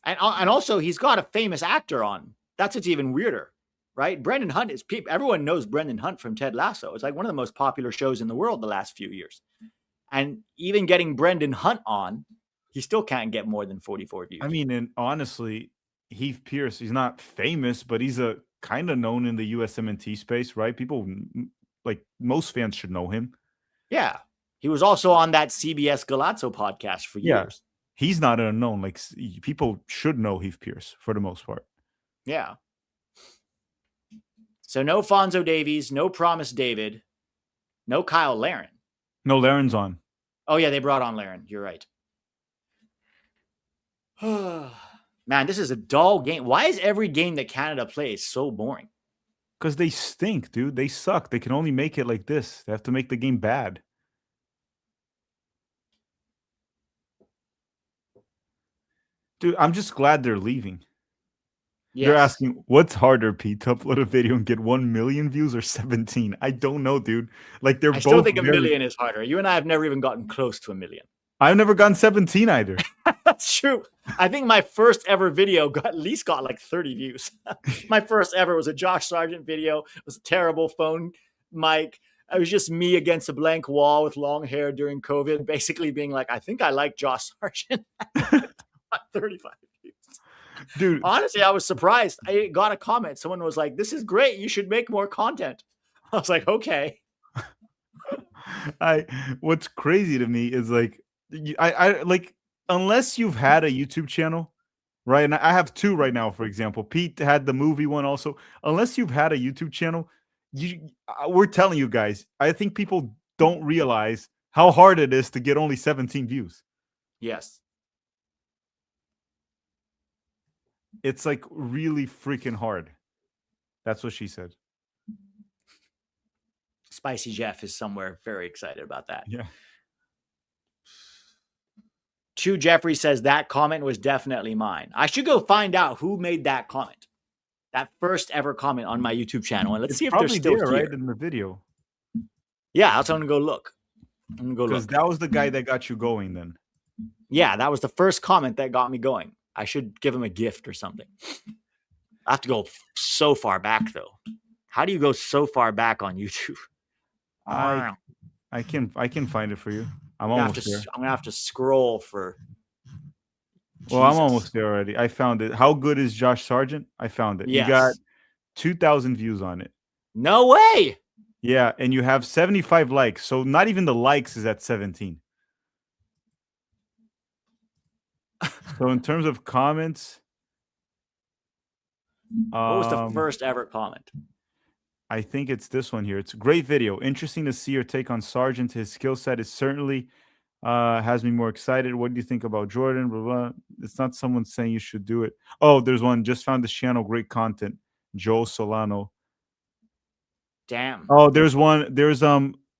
And also, he's got a famous actor on. That's what's even weirder, right? Brendan Hunt is everyone knows Brendan Hunt from Ted Lasso. It's like one of the most popular shows in the world the last few years. And even getting Brendan Hunt on, he still can't get more than 44 views. I mean, and honestly, Heath Pierce, he's not famous, but he's a kind of known in the USMNT space, right? People, like, most fans should know him. Yeah. He was also on that CBS Galazzo podcast for years. He's not unknown. Like, people should know Heath Pierce for the most part. Yeah. So no Alphonso Davies, no Promise David, no Cyle Larin. No, Larin's on. Oh, yeah, they brought on Larin. You're right. Man, this is a dull game. Why is every game that Canada plays so boring? Because they stink, dude. They suck. They can only make it like this. They have to make the game bad. Dude, I'm just glad they're leaving. Yes. They're asking, what's harder, Pete, to upload a video and get 1 million views or 17? I don't know, dude. Like, they're both. I still think 1 million is harder. You and I have never even gotten close to 1 million. I've never gotten 17 either. That's true. I think my first ever video at least got like 30 views. My first ever was a Josh Sargent video. It was a terrible phone mic. It was just me against a blank wall with long hair during COVID, basically being like, I think I like Josh Sargent. 35 views. Dude. Honestly, I was surprised. I got a comment. Someone was like, this is great. You should make more content. I was like, okay. What's crazy to me is, like, I like, unless you've had a YouTube channel, right? And I have 2 right now, for example. Pete had the movie one also. Unless you've had a YouTube channel, we're telling you guys, I think people don't realize how hard it is to get only 17 views. Yes. It's, like, really freaking hard. That's what she said. Spicy Jeff is somewhere very excited about that. Yeah. Chu Jeffrey says that comment was definitely mine. I should go find out who made that comment. That first ever comment on my YouTube channel. And let's see if they're still here. Right in the video. Yeah, I'm going to go look. I'm going to go look. Because that was the guy that got you going then. Yeah, that was the first comment that got me going. I should give him a gift or something. I have to go so far back, though. How do you go so far back on YouTube? I can find it for you. I'm almost there. I'm gonna have to scroll for. Well, I'm almost there already. I found it. How good is Josh Sargent? I found it. Yes. You got 2,000 views on it. No way. Yeah, and you have 75 likes. So not even the likes is at 17. So in terms of comments, what was the first ever comment? I think it's this one here. It's a great video. Interesting to see your take on Sargent. His skill set is certainly Has me more excited. What do you think about Jordan? Blah, blah. It's not someone saying you should do it. Oh, there's one. Just found this channel. Great content. Joe Solano. Damn. Oh, there's one. There's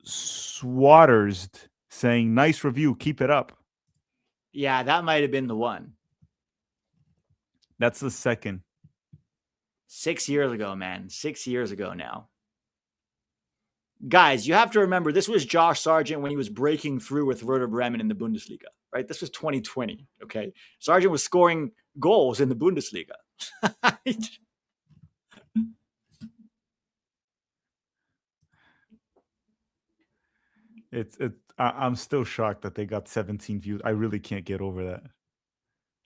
Swatters saying nice review. Keep it up. Yeah, that might have been the one. That's the second. 6 years ago, man. 6 years ago now. Guys, you have to remember, this was Josh Sargent when he was breaking through with Werder Bremen in the Bundesliga, right? This was 2020, okay? Sargent was scoring goals in the Bundesliga. I'm still shocked that they got 17 views. I really can't get over that.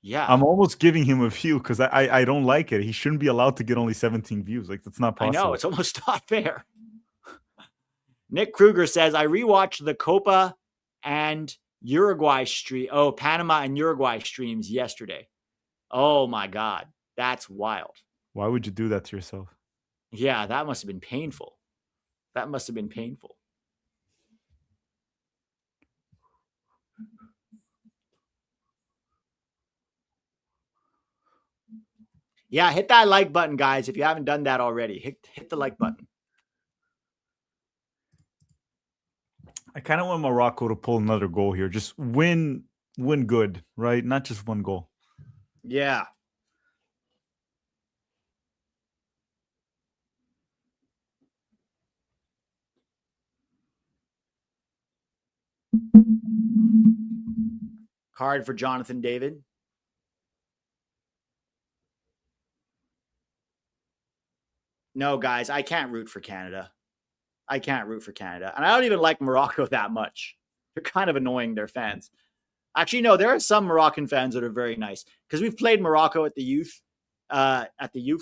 Yeah. I'm almost giving him a view because I don't like it. He shouldn't be allowed to get only 17 views. Like, that's not possible. I know, it's almost not fair. Nick Kruger says, I rewatched the Copa and Uruguay stream. Oh, Panama and Uruguay streams yesterday. Oh my God. That's wild. Why would you do that to yourself? Yeah, that must have been painful. That must have been painful. Yeah, hit that like button, guys. If you haven't done that already, hit the like button. I kind of want Morocco to pull another goal here. Just win good, right? Not just one goal. Yeah. Card for Jonathan David. No, guys, I can't root for Canada. I can't root for Canada. And I don't even like Morocco that much. They're kind of annoying, their fans. Actually, no, there are some Moroccan fans that are very nice because we've played Morocco at the youth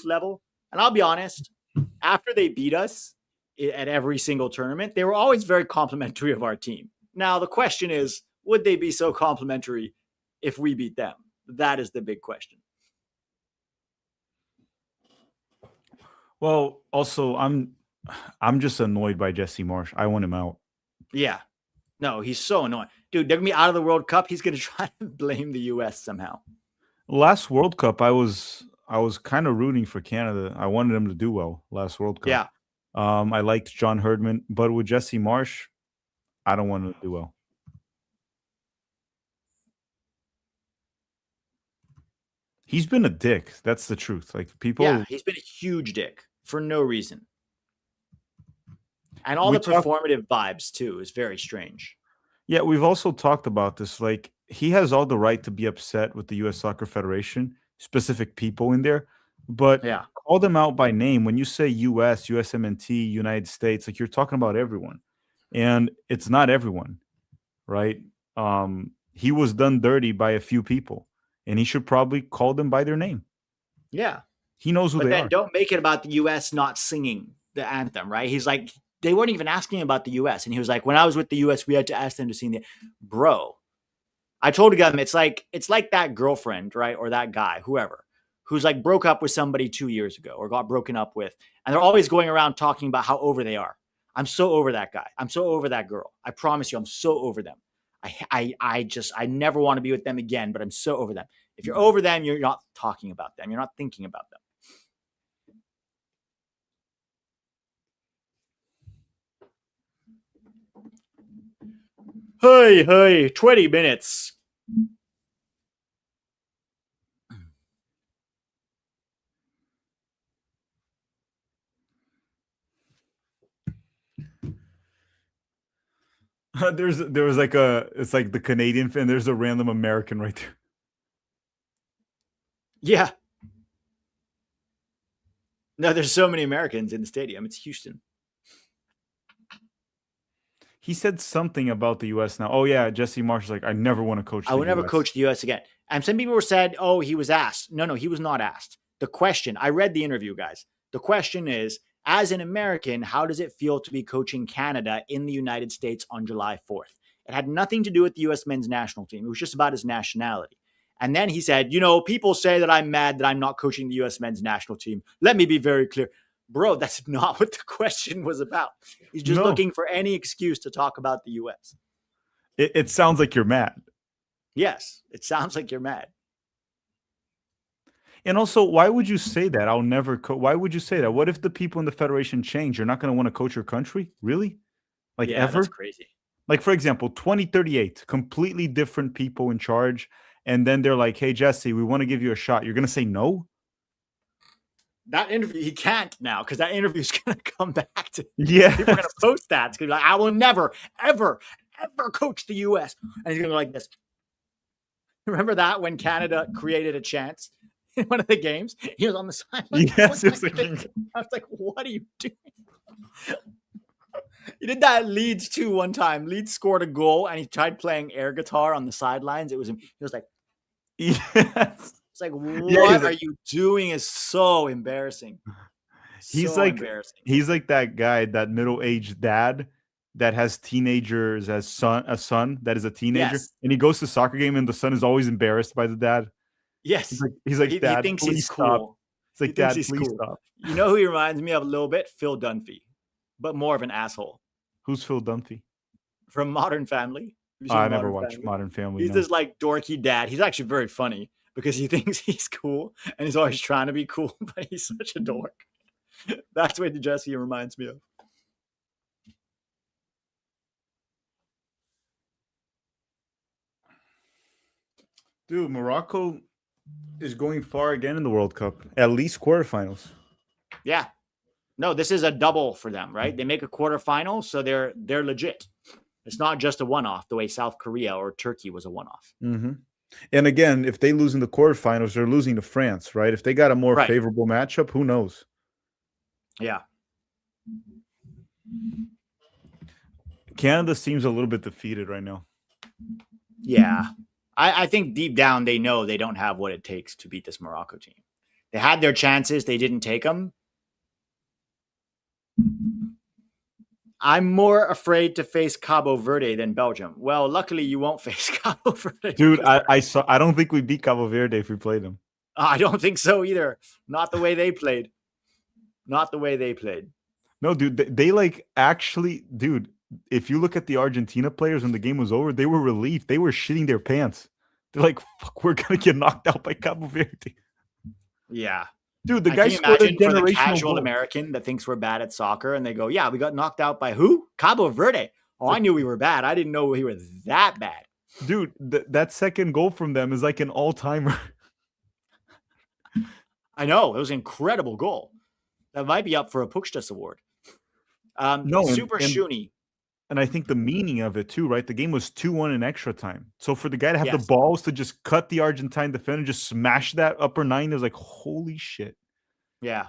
level. And I'll be honest, after they beat us at every single tournament, they were always very complimentary of our team. Now, the question is, would they be so complimentary if we beat them? That is the big question. Well, also, I'm just annoyed by Jesse Marsch. I want him out. Yeah. No, he's so annoying. Dude, they're going to be out of the World Cup. He's going to try to blame the U.S. somehow. Last World Cup, I was kind of rooting for Canada. I wanted them to do well last World Cup. Yeah. I liked John Herdman, but with Jesse Marsch, I don't want him to do well. He's been a dick. That's the truth. Like, people. Yeah, he's been a huge dick for no reason. And all the performative vibes, too, is very strange. Yeah, we've also talked about this. Like, he has all the right to be upset with the U.S. Soccer Federation, specific people in there, but call them out by name. When you say U.S., USMNT, United States, like, you're talking about everyone. And it's not everyone, right? He was done dirty by a few people, and he should probably call them by their name. Yeah. He knows who they are. But then don't make it about the U.S. not singing the anthem, right? He's like, they weren't even asking about the U.S. And he was like, when I was with the U.S., we had to ask them to sing the bro. I told him it's like that girlfriend, right? Or that guy, whoever, who's like broke up with somebody 2 years ago or got broken up with. And they're always going around talking about how over they are. I'm so over that guy. I'm so over that girl. I promise you, I'm so over them. I never want to be with them again, but I'm so over them. If you're over them, you're not talking about them. You're not thinking about them. Hey, 20 minutes. There was like it's like the Canadian fan. There's a random American right there. Yeah. No, there's so many Americans in the stadium. It's Houston. He said something about the U.S. now. Oh, yeah, Jesse Marsch is like, I never want to coach the U.S. I would never coach the U.S. again. And some people said, oh, he was asked. No, he was not asked. The question, I read the interview, guys. The question is, as an American, how does it feel to be coaching Canada in the United States on July 4th? It had nothing to do with the U.S. men's national team. It was just about his nationality. And then he said, people say that I'm mad that I'm not coaching the U.S. men's national team. Let me be very clear. Bro, that's not what the question was about. He's just looking for any excuse to talk about the U.S. It sounds like you're mad. Yes, it sounds like you're mad. And also, why would you say that? I'll never why would you say that? What if the people in the federation change? You're not going to want to coach your country? Really? Like Yeah, that's ever? crazy. Like, for example, 2038, completely different people in charge. And then they're like, hey, Jesse, we want to give you a shot. You're going to say no? That interview, he can't now because that interview is going to come back to Yeah. people are going to post that. It's going to be like, I will never, ever, ever coach the U.S. And he's going to go like this. Remember that when Canada created a chance in one of the games? He was on the sideline. Yes. It's Like like, I was like, what are you doing? He did that at Leeds too one time. Leeds scored a goal and he tried playing air guitar on the sidelines. It was him. He was like, yes. it's like, what are you doing is so embarrassing. He's So like embarrassing. he's like that guy, that middle-aged dad that has teenagers as a son that is a teenager, Yes. and he goes to soccer game and the son is always embarrassed by the dad. Yes. He's like he Dad, thinks please he's stop. cool. It's like, He thinks Dad, he's please cool. stop. You know who he reminds me of a little bit? Phil Dunphy, but more of an asshole. Who's Phil Dunphy? From Modern Family. I never watched Modern Family. He's this like dorky dad. He's actually very funny because he thinks he's cool and he's always trying to be cool, but he's such a dork. That's what Jesse reminds me of. Dude, Morocco is going far again in the World Cup. At least quarterfinals. Yeah. No, this is a double for them, right? They make a quarterfinal, so they're legit. It's not just a one-off the way South Korea or Turkey was a one-off. Mm-hmm. And again, if they lose in the quarterfinals, they're losing to France, right? If they got a more favorable matchup, who knows? Yeah. Canada seems a little bit defeated right now. Yeah. I think deep down they know they don't have what it takes to beat this Morocco team. They had their chances. They didn't take them. I'm more afraid to face Cabo Verde than Belgium. Well, luckily you won't face Cabo Verde. Dude, I don't think we beat Cabo Verde if we played them. I don't think so either. Not the way they played. Not the way they played. No, dude, they like actually, dude, if you look at the Argentina players when the game was over, they were relieved. They were shitting their pants. They're like, fuck, we're going to get knocked out by Cabo Verde. Yeah. Dude, the guy scored a generational for the casual goal. American that thinks we're bad at soccer and they go, yeah, we got knocked out by who? Cabo Verde. Oh, I knew we were bad. I didn't know we were that bad. Dude, that second goal from them is like an all-timer. I know. It was an incredible goal. That might be up for a Puchtas award. No, Super Shuni. And I think the meaning of it too, right? The game was 2-1 in extra time. So for the guy to have the balls to just cut the Argentine defender, just smash that upper nine, it was like, holy shit. Yeah.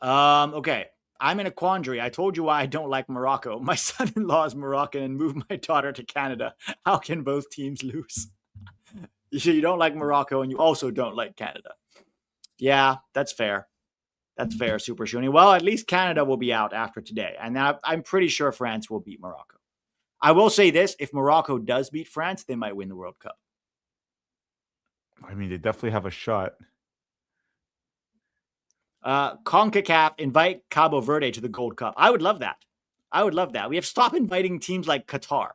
Okay. I'm in a quandary. I told you why I don't like Morocco. My son-in-law is Moroccan and moved my daughter to Canada. How can both teams lose? You don't like Morocco and you also don't like Canada. Yeah, that's fair. That's fair, Super Shuni. Well, at least Canada will be out after today. And I'm pretty sure France will beat Morocco. I will say this. If Morocco does beat France, they might win the World Cup. I mean, they definitely have a shot. CONCACAF invite Cabo Verde to the Gold Cup. I would love that. I would love that. We have to stop inviting teams like Qatar.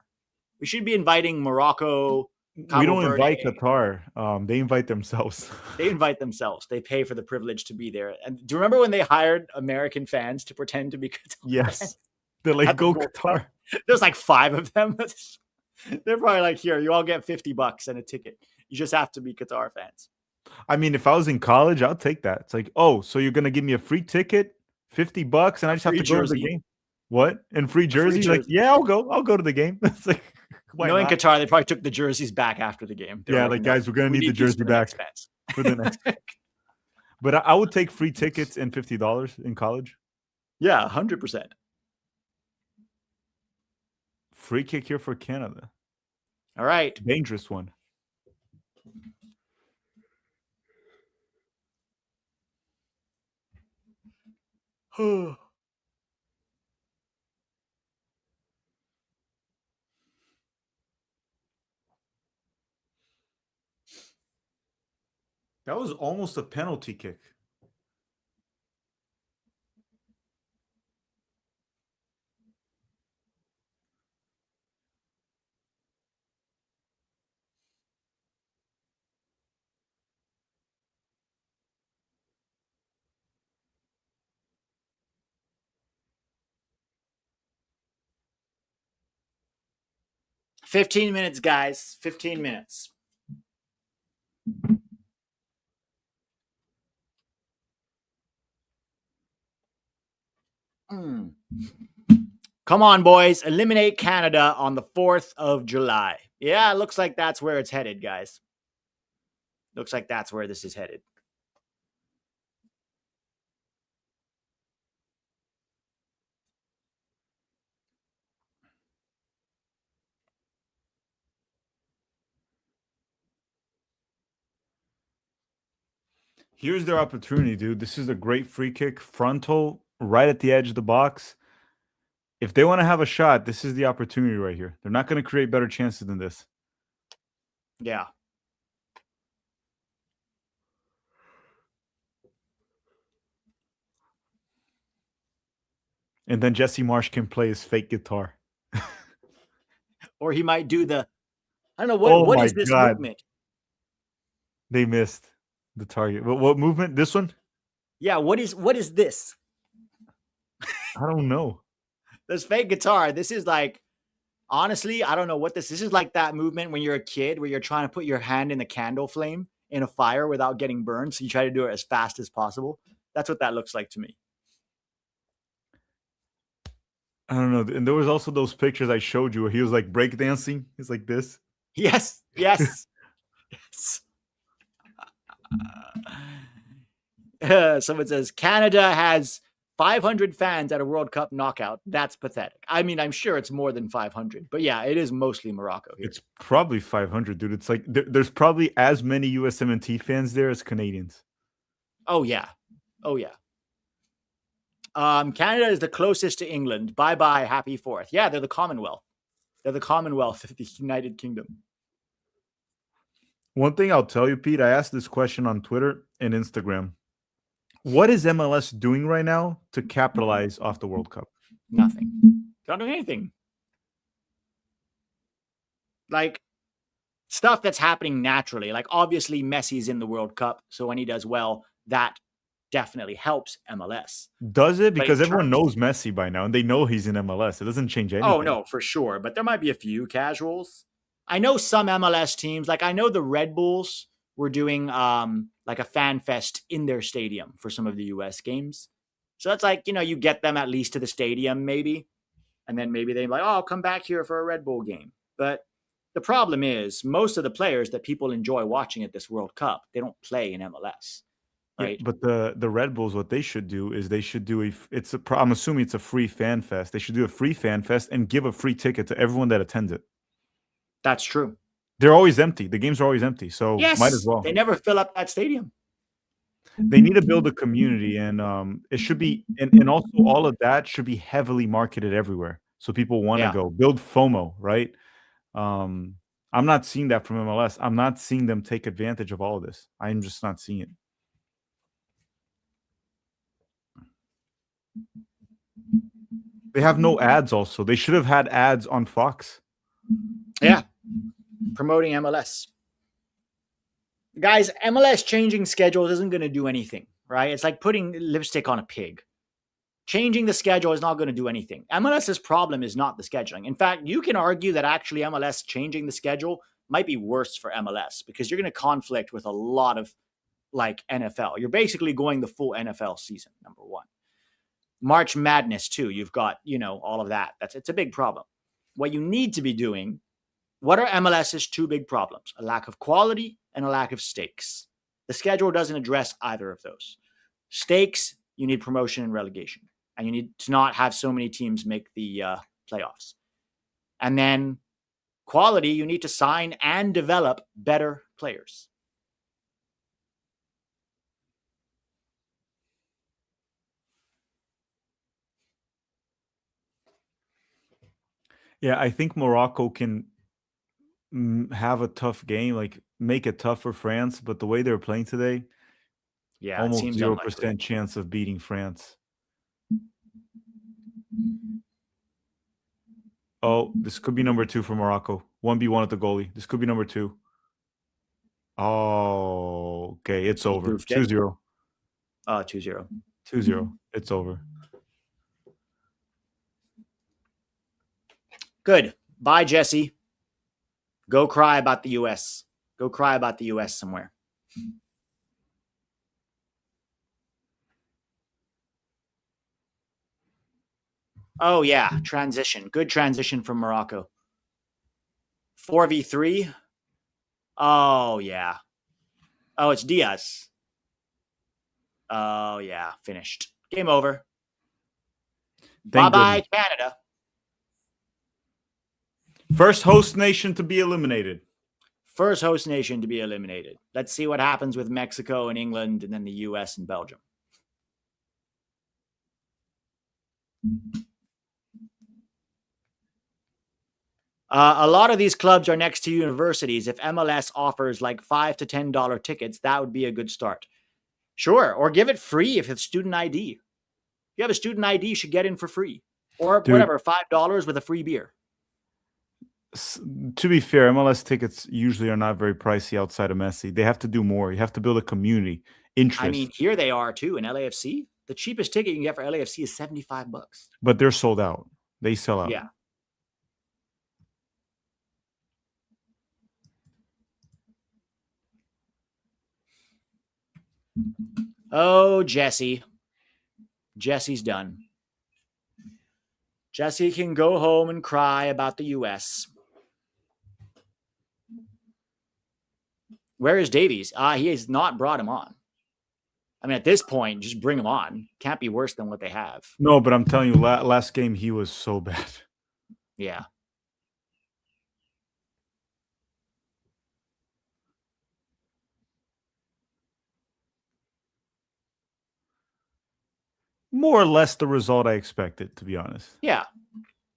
We should be inviting Morocco, Cabo we don't Verde. Invite Qatar. They invite themselves. They invite themselves. They pay for the privilege to be there. And do you remember when they hired American fans to pretend to be Qatar? Yes. They're like, go Qatar. There's like 5 of them. They're probably like, here, you all get $50 and a ticket. You just have to be Qatar fans. I mean, if I was in college, I'll take that. It's like, oh, so you're going to give me a free ticket, $50, and I just have to go to the game? What? And free jersey? Like, yeah, I'll go. I'll go to the game. It's like, knowing Qatar, they probably took the jerseys back after the game. Yeah, like, guys, we're going to need the jersey back for the next. But I would take free tickets and $50 in college. Yeah, 100%. Free kick here for Canada. All right. Dangerous one. That was almost a penalty kick. 15 minutes, guys. 15 minutes. Come on, boys. Eliminate Canada on the 4th of July. Yeah, it looks like that's where it's headed, guys. Looks like that's where this is headed. Here's their opportunity, dude. This is a great free kick, frontal, right at the edge of the box. If they want to have a shot, this is the opportunity right here. They're not going to create better chances than this. Yeah. And then Jesse Marsch can play his fake guitar. Or he might do the, I don't know, Oh what my is this God. movement? They missed the target. What movement? This one? Yeah, what is this? I don't know. This fake guitar. This is like, honestly, I don't know what this is. Like that movement when you're a kid where you're trying to put your hand in the candle flame in a fire without getting burned. So you try to do it as fast as possible. That's what that looks like to me. I don't know. And there was also those pictures I showed you where he was like breakdancing. He's like this. Yes. Yes. Yes. Someone says Canada has 500 fans at a World Cup knockout. That's pathetic. I mean, I'm sure it's more than 500, but yeah, it is mostly Morocco here. It's probably 500, dude. It's like there's probably as many USMNT fans there as Canadians. Oh yeah. Oh yeah. Canada is the closest to England. Bye bye, happy 4th. Yeah, they're the Commonwealth. They're the Commonwealth of the United Kingdom. One thing I'll tell you, Pete, I asked this question on Twitter and Instagram. What is MLS doing right now to capitalize off the World Cup? Nothing. They're not doing anything. Like stuff that's happening naturally. Like obviously Messi's in the World Cup, so when he does well, that definitely helps MLS. Does it? But Because in everyone terms- knows Messi by now, and they know he's in MLS. It doesn't change anything. Oh no, for sure. But there might be a few casuals. I know some MLS teams, like I know the Red Bulls were doing like a fan fest in their stadium for some of the US games. So that's like, you get them at least to the stadium maybe. And then maybe they're like, oh, I'll come back here for a Red Bull game. But the problem is most of the players that people enjoy watching at this World Cup, they don't play in MLS. Right. Yeah, but the Red Bulls, what they should do is they should do I'm assuming it's a free fan fest. They should do a free fan fest and give a free ticket to everyone that attends it. That's true. They're always empty. The games are always empty, so Yes, might as well. they never fill up that stadium. They need to build a community, and it should be, and also all of that should be heavily marketed everywhere, so people want to go. Build FOMO, right? I'm not seeing that from MLS. I'm not seeing them take advantage of all of this. I'm just not seeing it. They have no ads also. They should have had ads on Fox. Yeah. Promoting MLS. Guys, MLS changing schedules isn't going to do anything, right? It's like putting lipstick on a pig. Changing the schedule is not going to do anything. MLS's problem is not the scheduling. In fact, you can argue that actually MLS changing the schedule might be worse for MLS because you're going to conflict with a lot of like NFL. You're basically going the full NFL season, number one. March Madness too. You've got, all of that. It's a big problem. What you need to be doing, what are MLS's two big problems? A lack of quality and a lack of stakes. The schedule doesn't address either of those. Stakes, you need promotion and relegation. And you need to not have so many teams make the playoffs. And then quality, you need to sign and develop better players. Yeah, I think Morocco can have a tough game, like make it tough for France, but the way they're playing today, almost 0% chance of beating France. Oh, this could be number 2 for Morocco. 1v1 at the goalie. This could be number 2. Oh, okay. It's over. 2-0. 2-0. 2-0. It's over. Good. Bye, Jesse. Go cry about the US. Go cry about the US somewhere. Oh, yeah. Transition. Good transition from Morocco. 4v3. Oh, yeah. Oh, it's Diaz. Oh, yeah. Finished. Game over. Bye-bye, Canada. First host nation to be eliminated. First host nation to be eliminated. Let's see what happens with Mexico and England and then the US and Belgium. A lot of these clubs are next to universities. If MLS offers like $5 to $10 tickets, that would be a good start. Sure, or give it free if it's student ID. If you have a student ID, you should get in for free. Or whatever, $5 with a free beer. To be fair, MLS tickets usually are not very pricey outside of Messi. They have to do more. You have to build a community interest. I mean, here they are too in LAFC. The cheapest ticket you can get for LAFC is $75. But they're sold out. They sell out. Yeah. Oh, Jesse. Jesse's done. Jesse can go home and cry about the US. Where is Davies? He has not brought him on. I mean, at this point, just bring him on. Can't be worse than what they have. No, but I'm telling you, last game he was so bad. Yeah. More or less the result I expected, to be honest. Yeah.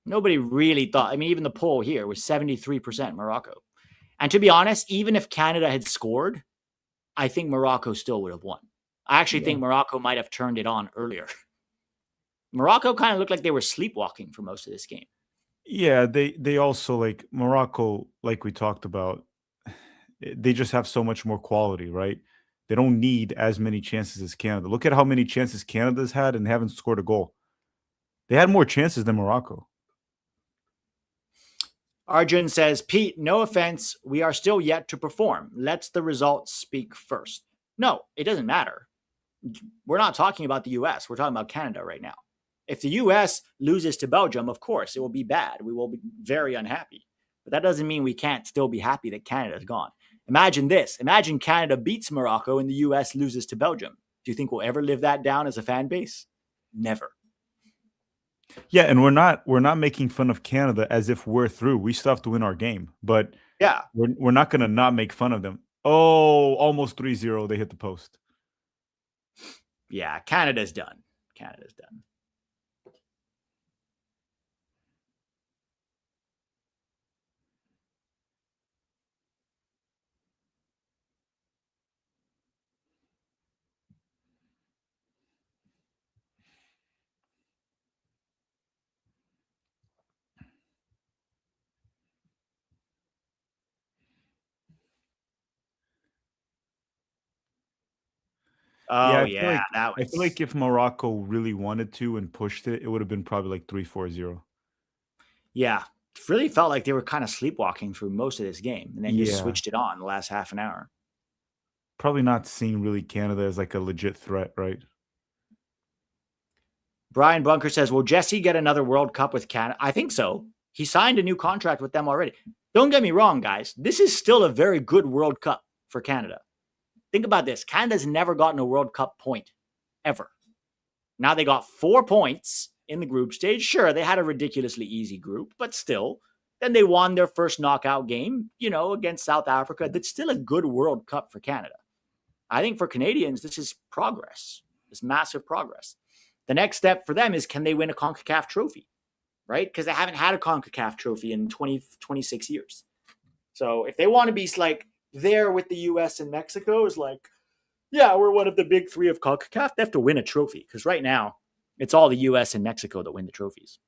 Nobody really thought. I mean, even the poll here was 73% Morocco. And to be honest, even if Canada had scored, I think Morocco still would have won. I actually think Morocco might have turned it on earlier. Morocco kind of looked like they were sleepwalking for most of this game. Yeah, they also, like Morocco, like we talked about, they just have so much more quality, right? They don't need as many chances as Canada. Look at how many chances Canada's had and haven't scored a goal. They had more chances than Morocco. Arjun says, Pete, no offense, we are still yet to perform. Let's the results speak first. No, it doesn't matter. We're not talking about the US. We're talking about Canada right now. If the US loses to Belgium, of course, it will be bad. We will be very unhappy. But that doesn't mean we can't still be happy that Canada's gone. Imagine this. Imagine Canada beats Morocco and the US loses to Belgium. Do you think we'll ever live that down as a fan base? Never. Yeah, and we're not making fun of Canada as if we're through. We still have to win our game, but yeah, we're not going to not make fun of them. Oh, almost 3-0. They hit the post. Yeah, Canada's done. Canada's done. Oh, yeah, that was... I feel like if Morocco really wanted to and pushed it, it would have been probably like 3-4-0. Yeah, it really felt like they were kind of sleepwalking through most of this game and then just switched it on the last half an hour. Probably not seeing really Canada as like a legit threat, right? Brian Bunker says, will Jesse get another World Cup with Canada? I think so. He signed a new contract with them already. Don't get me wrong, guys. This is still a very good World Cup for Canada. Think about this. Canada's never gotten a World Cup point, ever. Now they got 4 points in the group stage. Sure, they had a ridiculously easy group, but still. Then they won their first knockout game, against South Africa. That's still a good World Cup for Canada. I think for Canadians, this is progress. It's massive progress. The next step for them is, can they win a CONCACAF trophy, right? Because they haven't had a CONCACAF trophy in 26 years. So if they want to be like there with the US and Mexico, is like, yeah, we're one of the big 3 of CONCACAF, they have to win a trophy. Because right now, it's all the US and Mexico that win the trophies.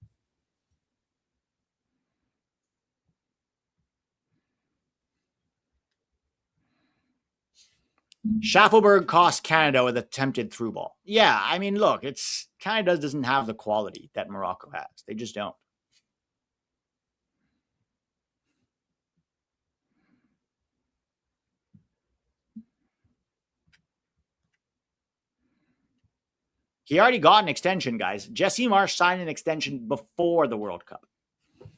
Schaffelberg cost Canada with attempted through ball. Yeah, I mean, look, Canada doesn't have the quality that Morocco has. They just don't. He already got an extension, guys. Jesse Marsch signed an extension before the World Cup.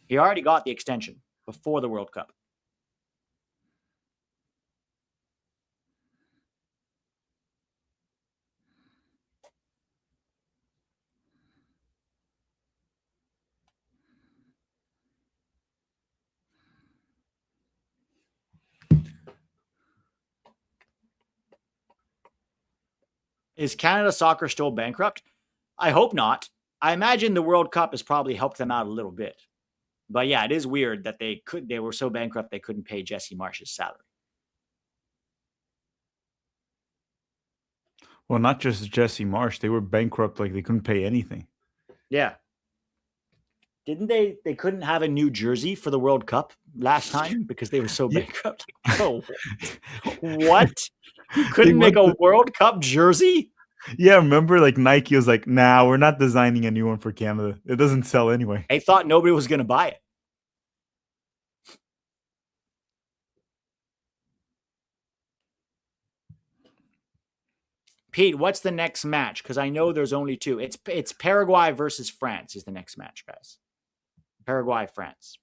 He already got the extension before the World Cup. Is Canada Soccer still bankrupt? I hope not. I imagine the World Cup has probably helped them out a little bit. But yeah, it is weird that they were so bankrupt they couldn't pay Jesse Marsch's salary. Well, not just Jesse Marsch. They were bankrupt, like they couldn't pay anything. Yeah. Didn't they? They couldn't have a new jersey for the World Cup last time because they were so bankrupt. Like, bro, what? You couldn't make a World Cup jersey? Yeah, remember, like Nike was like, "Nah, we're not designing a new one for Canada. It doesn't sell anyway." They thought nobody was going to buy it. Pete, what's the next match? Because I know there's only two. It's Paraguay versus France is the next match, guys. Paraguay, France.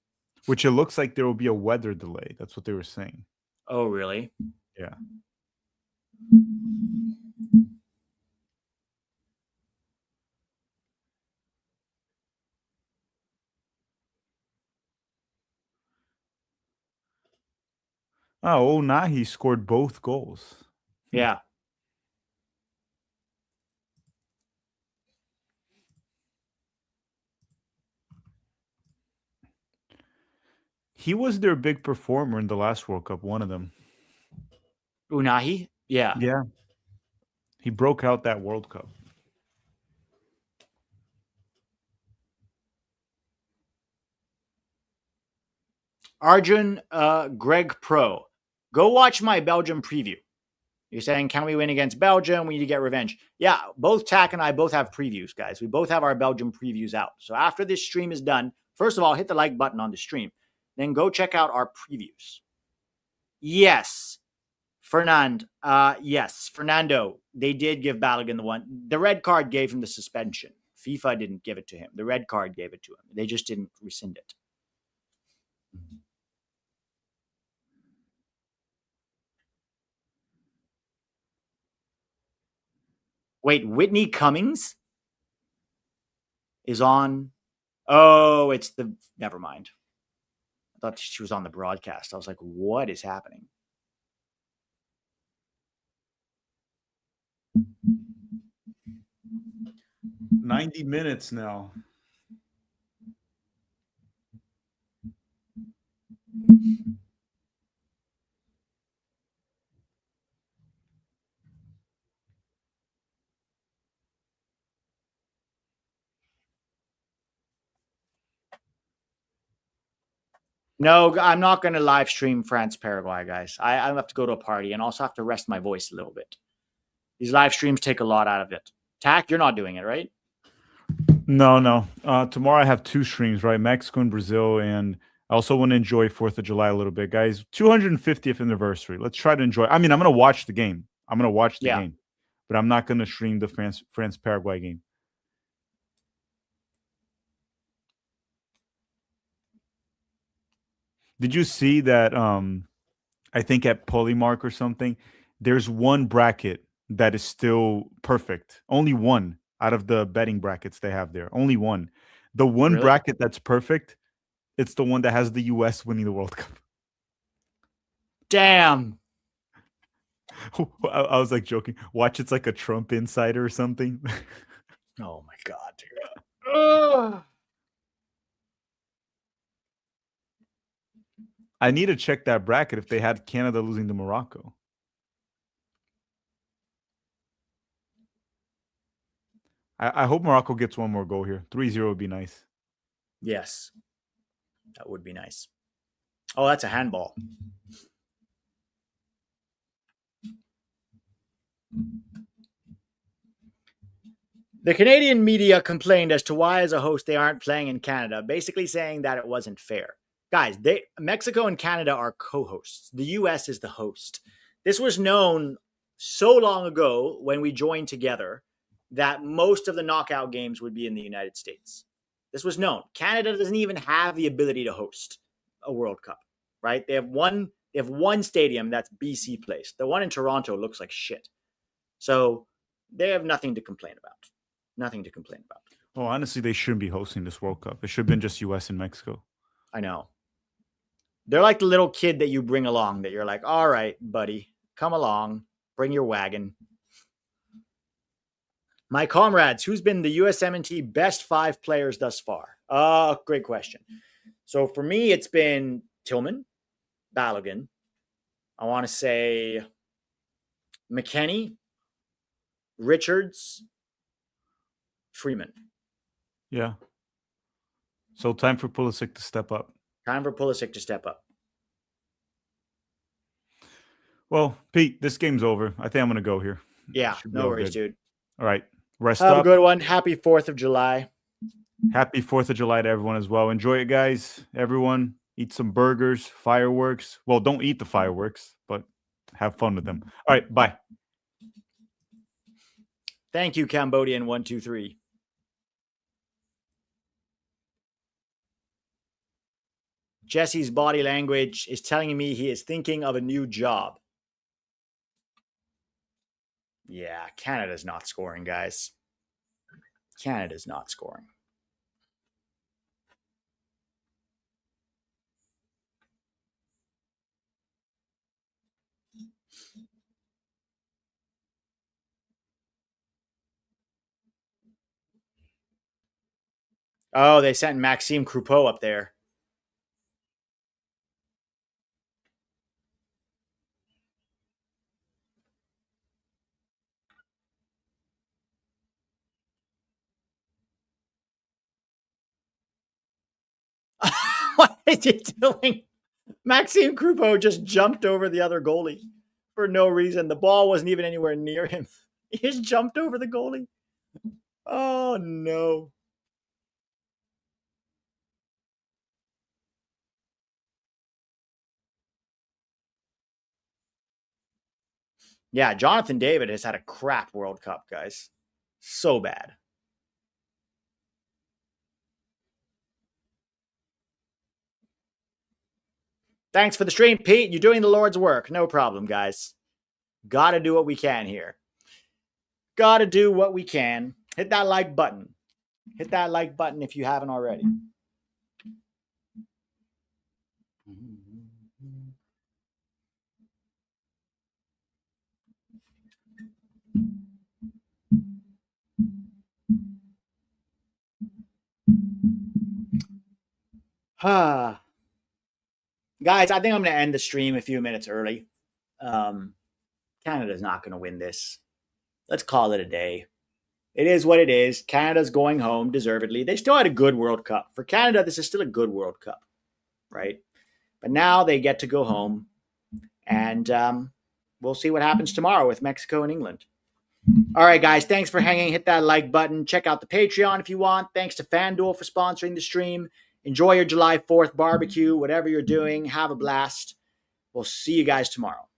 Which it looks like there will be a weather delay. That's what they were saying. Oh, really? Yeah. Oh, Nahi scored both goals. Yeah. He was their big performer in the last World Cup, one of them. Unahi? Yeah. Yeah. He broke out that World Cup. Arjun Greg Pro. Go watch my Belgium preview. You're saying, can we win against Belgium? We need to get revenge. Yeah, both Tack and I both have previews, guys. We both have our Belgium previews out. So after this stream is done, first of all, hit the like button on the stream. Then go check out our previews. Yes. Yes. Fernando, they did give Balogun the one. The red card gave him the suspension. FIFA didn't give it to him. The red card gave it to him. They just didn't rescind it. Wait, Whitney Cummings is on. Oh, it's the. Never mind. I thought she was on the broadcast. I was like, what is happening? "90 minutes now." No, I'm not going to live stream France Paraguay, guys. I have to go to a party and also have to rest my voice a little bit. These live streams take a lot out of it. Tack, you're not doing it, right? No. Tomorrow I have two streams, right? Mexico and Brazil, and I also want to enjoy 4th of July a little bit, guys. 250th anniversary. Let's try to enjoy. I mean, I'm going to watch the game. Game, but I'm not going to stream the France Paraguay game. Did you see that? I think at Polymark or something, there's one bracket that is still perfect. Only one out of the betting brackets they have there. Only one. The one Really? bracket that's perfect, it's the one that has the US winning the World Cup. Damn. I was like joking. Watch, it's like a Trump insider or something. Oh my God, dude. I need to check that bracket if they had Canada losing to Morocco. I hope Morocco gets one more goal here. 3-0 would be nice. Yes. That would be nice. Oh, that's a handball. The Canadian media complained as to why, as a host, they aren't playing in Canada, basically saying that it wasn't fair. Guys, Mexico and Canada are co-hosts. The U.S. is the host. This was known so long ago when we joined together that most of the knockout games would be in the United States. This was known. Canada doesn't even have the ability to host a World Cup, right? They have one stadium that's BC Place. The one in Toronto looks like shit. So they have nothing to complain about. Nothing to complain about. Well, honestly, they shouldn't be hosting this World Cup. It should have been just US and Mexico. I know. They're like the little kid that you bring along that you're like, all right, buddy, come along, bring your wagon. My comrades, who's been the USMNT best 5 players thus far? Great question. So for me, it's been Tillman, Balogun. I want to say McKenny, Richards, Freeman. Yeah. So time for Pulisic to step up. Time for Pulisic to step up. Well, Pete, this game's over. I think I'm going to go here. Yeah, no worries, dude. All right. Rest Have up. a good one. Happy 4th of July. Happy 4th of July to everyone as well. Enjoy it, guys. Everyone, eat some burgers, fireworks. Well, don't eat the fireworks, but have fun with them. All right, bye. Thank you, Cambodian 123. Jesse's body language is telling me he is thinking of a new job. Yeah, Canada's not scoring, guys. Canada's not scoring. Oh, they sent Maxime Croupeau up there. What is he doing? Maxime Croupeau just jumped over the other goalie for no reason. The ball wasn't even anywhere near him. He just jumped over the goalie. Oh, no. Yeah, Jonathan David has had a crap World Cup, guys. So bad. Thanks for the stream, Pete. You're doing the Lord's work. No problem, guys. Got to do what we can here. Got to do what we can. Hit that like button. Hit that like button if you haven't already. Guys, I think I'm going to end the stream a few minutes early. Canada's not going to win this. Let's call it a day. It is what it is. Canada's going home deservedly. They still had a good World Cup. For Canada, this is still a good World Cup, right? But now they get to go home, and we'll see what happens tomorrow with Mexico and England. All right, guys, thanks for hanging. Hit that like button. Check out the Patreon if you want. Thanks to FanDuel for sponsoring the stream. Enjoy your July 4th barbecue, whatever you're doing. Have a blast. We'll see you guys tomorrow.